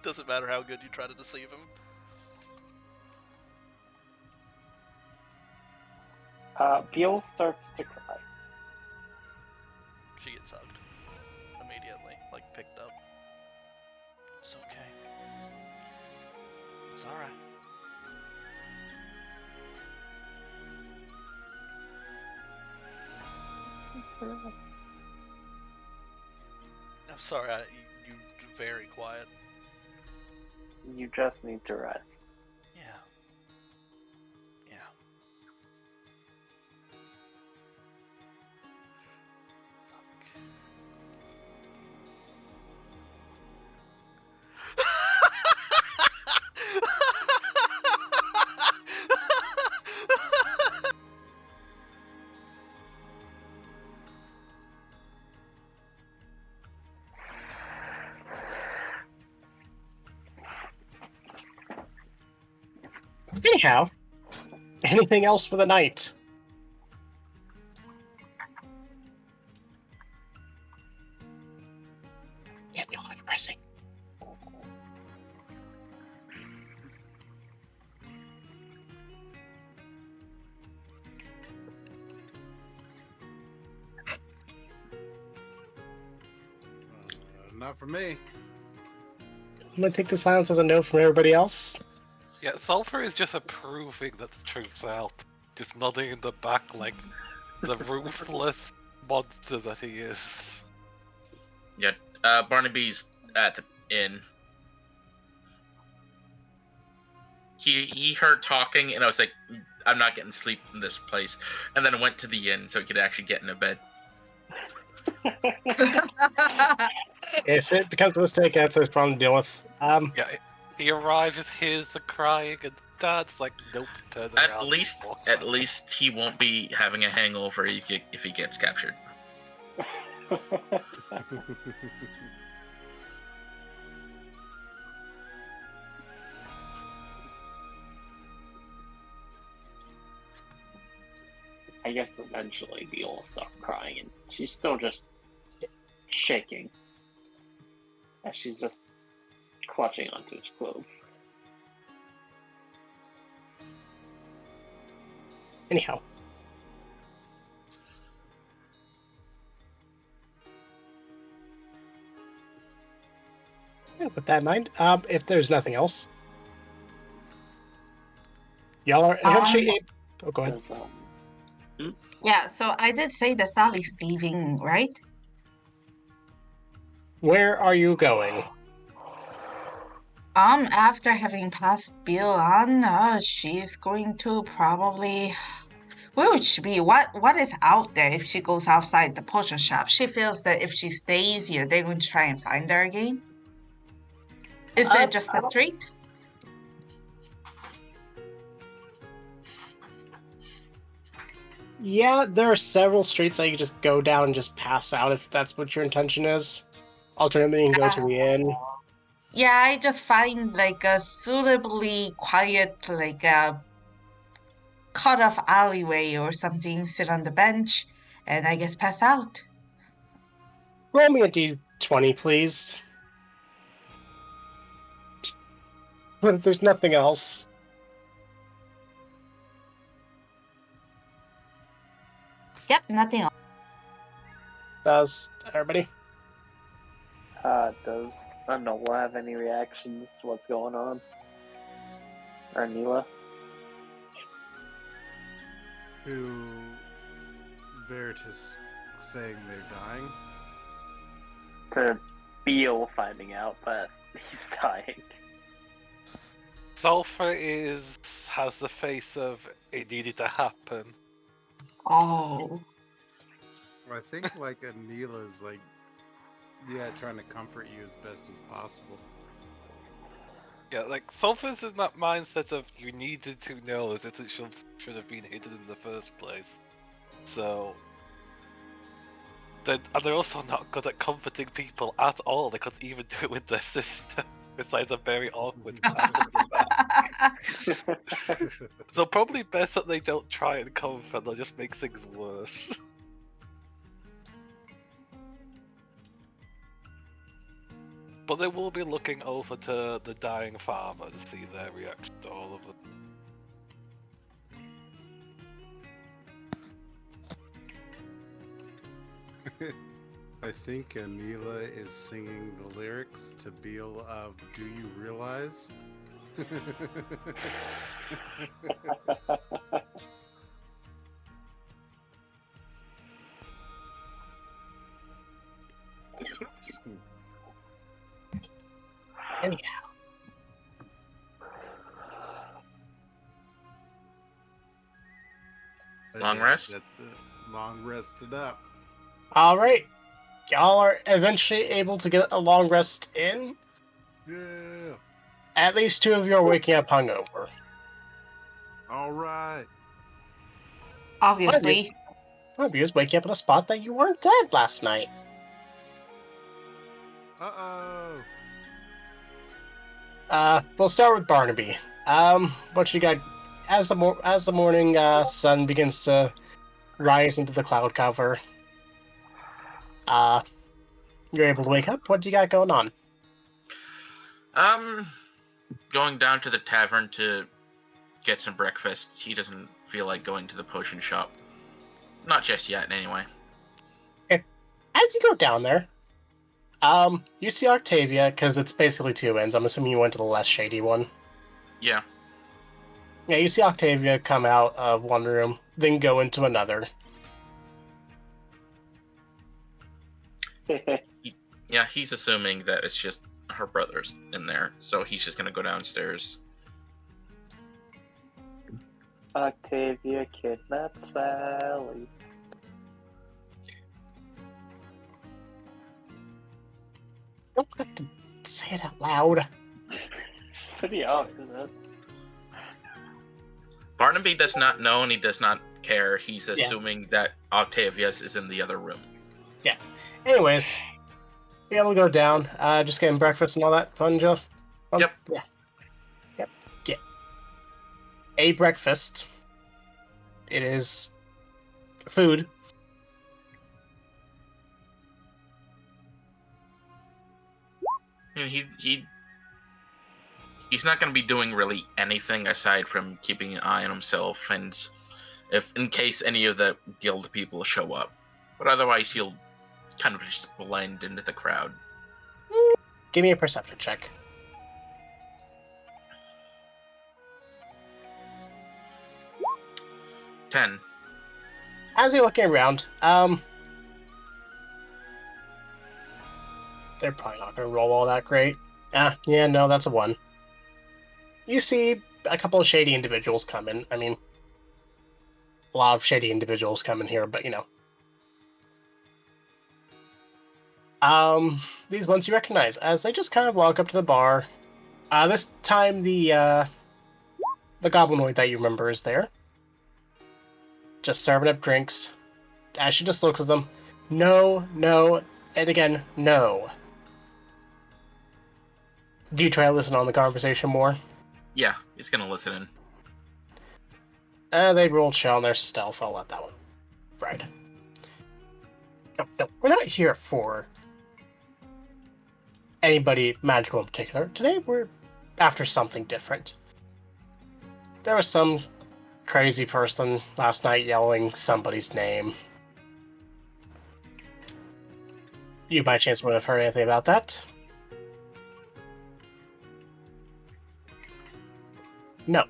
Doesn't matter how good you try to deceive him. Beal starts to cry. She gets hugged. Immediately. Like, picked up. It's okay. It's alright. I'm sorry, you very quiet. You just need to rest. Yeah. Yeah. Anyhow, anything else for the night? Yeah, no, I'm pressing. Not for me. I'm gonna take the silence as a no from everybody else. Yeah, Sulfur is just approving that the truth's out. Just nodding in the back like the ruthless monster that he is. Yeah, Barnaby's at the inn. He heard talking, and I was like, I'm not getting sleep in this place. And then I went to the inn so he could actually get in a bed. If it becomes a mistake, that's his problem to deal with. Yeah, he arrives, hears the crying, and Dad's like, nope, turn around. At least he won't be having a hangover if he gets captured. I guess eventually Beal will stop crying, and she's still just shaking. As she's just clutching onto his clothes. Anyhow. Yeah, with that in mind, if there's nothing else, y'all are eventually. Oh, go ahead. Yeah, so I did say that Sally's leaving, right? Where are you going? After having passed Bill on, she's going to probably... Where would she be? What is out there if she goes outside the potion shop? She feels that if she stays here, they're going to try and find her again. Is it just a street? Yeah, there are several streets that you can just go down and just pass out if that's what your intention is. Alternately, you can go to the inn. Yeah, I just find like a suitably quiet, like a cut off alleyway or something, sit on the bench, and I guess pass out. Roll me a d20, please. But if there's nothing else. Yep, nothing else. Does everybody? Does Anola have any reactions to what's going on? Or Neela? Who Veritas saying they're dying? To Beal finding out that he's dying. Sulfur has the face of it needed to happen. Oh. I think like Anila's like, yeah, trying to comfort you as best as possible. Yeah, like Sulfur's in that mindset of you needed to know that it should have been hidden in the first place. So and they're also not good at comforting people at all. They couldn't even do it with their sister. Besides a very awkward pat on the back. So probably best that they don't try and comfort, they'll just make things worse. But they will be looking over to the dying farmer to see their reaction to all of them. I think Anila is singing the lyrics to Beale of Do You Realize? Anyhow. Long rest? That's long rested up. All right. Y'all are eventually able to get a long rest in. Yeah. At least two of you are waking up hungover. All right. Obviously. One of you is waking up in a spot that you weren't dead last night. Uh-oh. We'll start with Barnaby. What you got as the morning sun begins to rise into the cloud cover? You're able to wake up. What do you got going on? Going down to the tavern to get some breakfast. He doesn't feel like going to the potion shop. Not just yet, anyway. Okay. As you go down there, you see Octavia, because it's basically two ends. I'm assuming you went to the less shady one. Yeah. Yeah, you see Octavia come out of one room, then go into another. Yeah, he's assuming that it's just her brother's in there, so he's just gonna go downstairs. Octavia kidnapped Sally. You don't have to say it out loud. It's pretty obvious, isn't it? Barnaby does not know and he does not care. He's assuming that Octavius is in the other room. Yeah. Anyways, yeah, we'll go down. Just getting breakfast and all that fun stuff. Yep. Yeah. Yep. Get a breakfast. It is food. And he's not going to be doing really anything aside from keeping an eye on himself and if in case any of the guild people show up. But otherwise he'll kind of just blend into the crowd. Give me a perception check. Ten. As you're looking around, they're probably not going to roll all that great. Yeah, no, that's a 1. You see a couple of shady individuals come in. I mean, a lot of shady individuals come in here, but you know. These ones you recognize as they just kind of walk up to the bar, This time the goblinoid that you remember is there. Just serving up drinks. As she just looks at them. No, no, and again, no. Do you try to listen on the conversation more? Yeah, he's gonna listen in. They rolled shell on their stealth. I'll let that one ride. No, we're not here for anybody magical in particular. Today we're after something different. There was some crazy person last night yelling somebody's name. You by chance would have heard anything about that? No.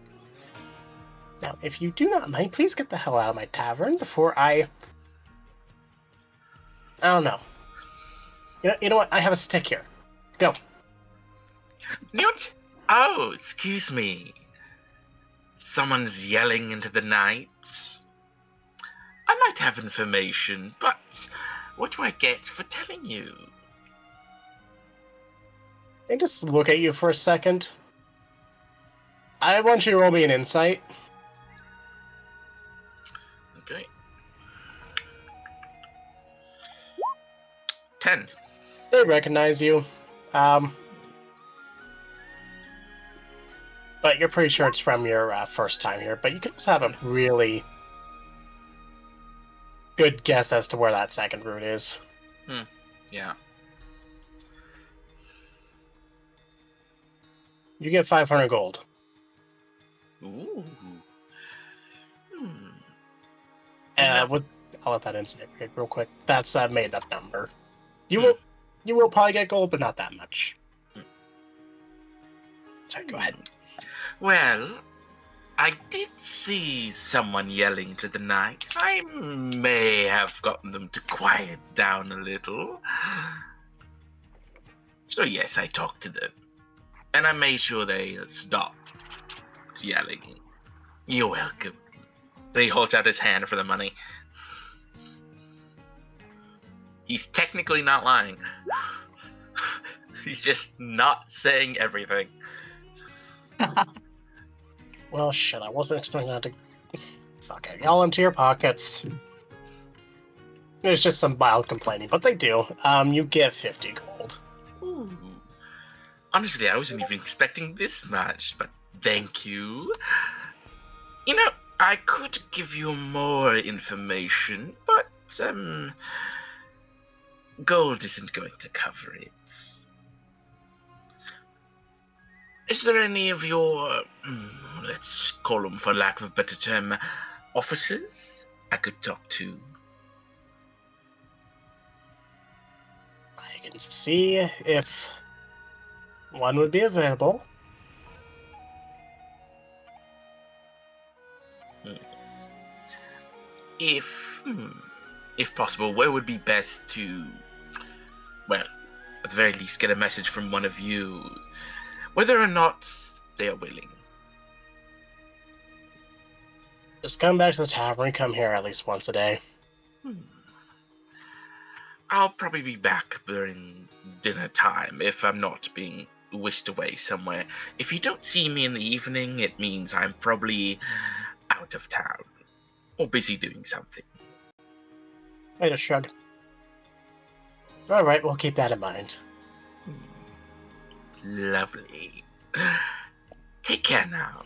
Now, if you do not mind, please get the hell out of my tavern before I don't know. You know what? I have a stick here. Go. Newt? Oh, excuse me. Someone's yelling into the night. I might have information, but what do I get for telling you? I just look at you for a second. I want you to roll me an insight. Okay. 10. They recognize you. But you're pretty sure it's from your first time here. But you can also have a really good guess as to where that second route is. Yeah. You get 500 gold. Ooh. I'll let that insight read real quick. That's a made-up number. You will probably get gold, but not that much. Sorry, go ahead. Well, I did see someone yelling to the night. I may have gotten them to quiet down a little. So yes, I talked to them. And I made sure they stopped yelling. You're welcome. Then he holds out his hand for the money. He's technically not lying. He's just not saying everything. Well, shit, I wasn't expecting that to... Fuck it, y'all empty your pockets. There's just some mild complaining, but they do. You get 50 gold. Ooh. Honestly, I wasn't even expecting this much, but thank you. You know, I could give you more information, but, gold isn't going to cover it. Is there any of your, let's call them for lack of a better term, officers I could talk to? I can see if one would be available. If possible, where would be best to, well, at the very least, get a message from one of you, whether or not they are willing? Just come back to the tavern, come here at least once a day. I'll probably be back during dinner time if I'm not being whisked away somewhere. If you don't see me in the evening, it means I'm probably out of town or busy doing something. I just shrug. Alright, we'll keep that in mind. Lovely. Take care now.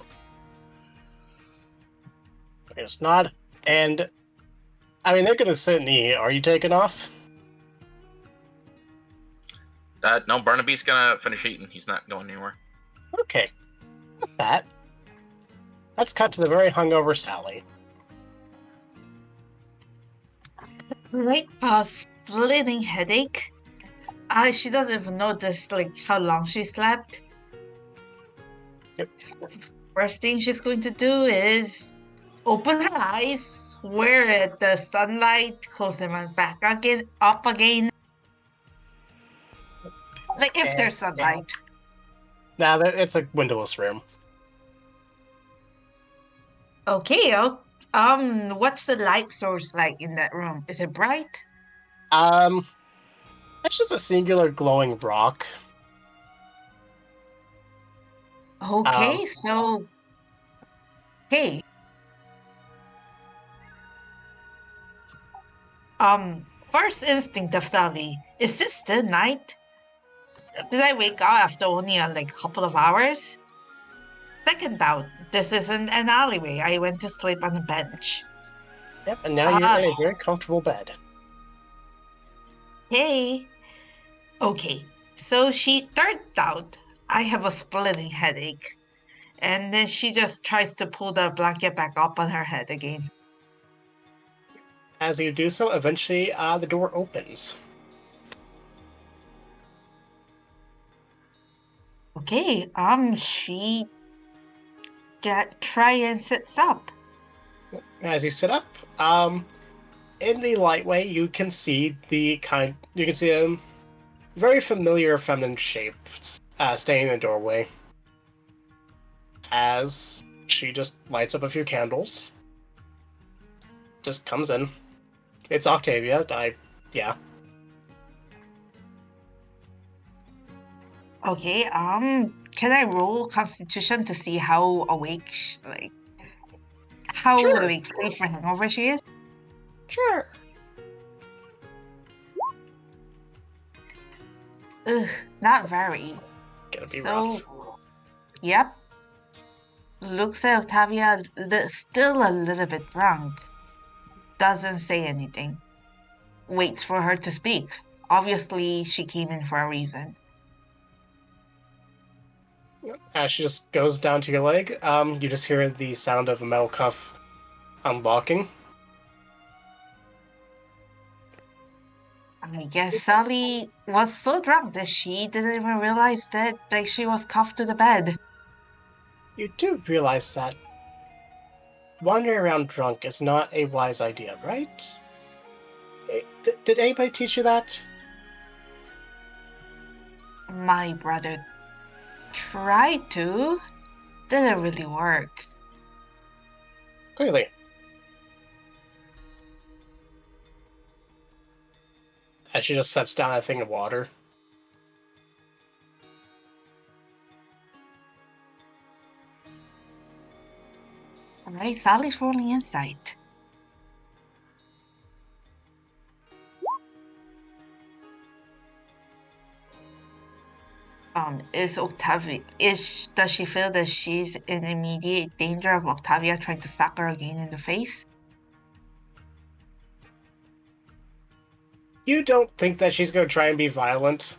I just nod, and I mean, they're gonna sit and eat. Are you taking off? No, Barnaby's gonna finish eating. He's not going anywhere. Okay. With that, let's cut to the very hungover Sally. Right, splitting headache. She doesn't even notice like how long she slept. Yep. First thing she's going to do is open her eyes, swear at the sunlight, close them back again, up again. Like if there's sunlight. Nah, it's a windowless room. Okay, what's the light source like in that room? Is it bright? It's just a singular glowing rock. Okay, so hey. First instinct of Sally, is this still night? Did I wake up after only a couple of hours? Second doubt, this isn't an alleyway. I went to sleep on a bench. Yep, and now you're in a very comfortable bed. Hey. Okay, so third doubt, I have a splitting headache. And then she just tries to pull the blanket back up on her head again. As you do so, eventually the door opens. Okay, she try and sits up. As you sit up, in the lightway, you can see a very familiar feminine shape standing in the doorway. As she just lights up a few candles, just comes in. It's Octavia. Yeah. Okay, can I roll Constitution to see how awake, how Sure. free for hangover she is? Sure. Ugh, not very. Gonna be So, rough. yep. Looks like Octavia still a little bit drunk. Doesn't say anything. Waits for her to speak. Obviously, she came in for a reason. As she just goes down to your leg, you just hear the sound of a metal cuff unlocking. I guess Sally was so drunk that she didn't even realize that she was cuffed to the bed. You do realize that wandering around drunk is not a wise idea, right? Did anybody teach you that? My brother tried to. Didn't really work. Clearly. As she just sets down a thing of water. Alright, Sally's rolling insight. Does she feel that she's in immediate danger of Octavia trying to sock her again in the face? You don't think that she's going to try and be violent.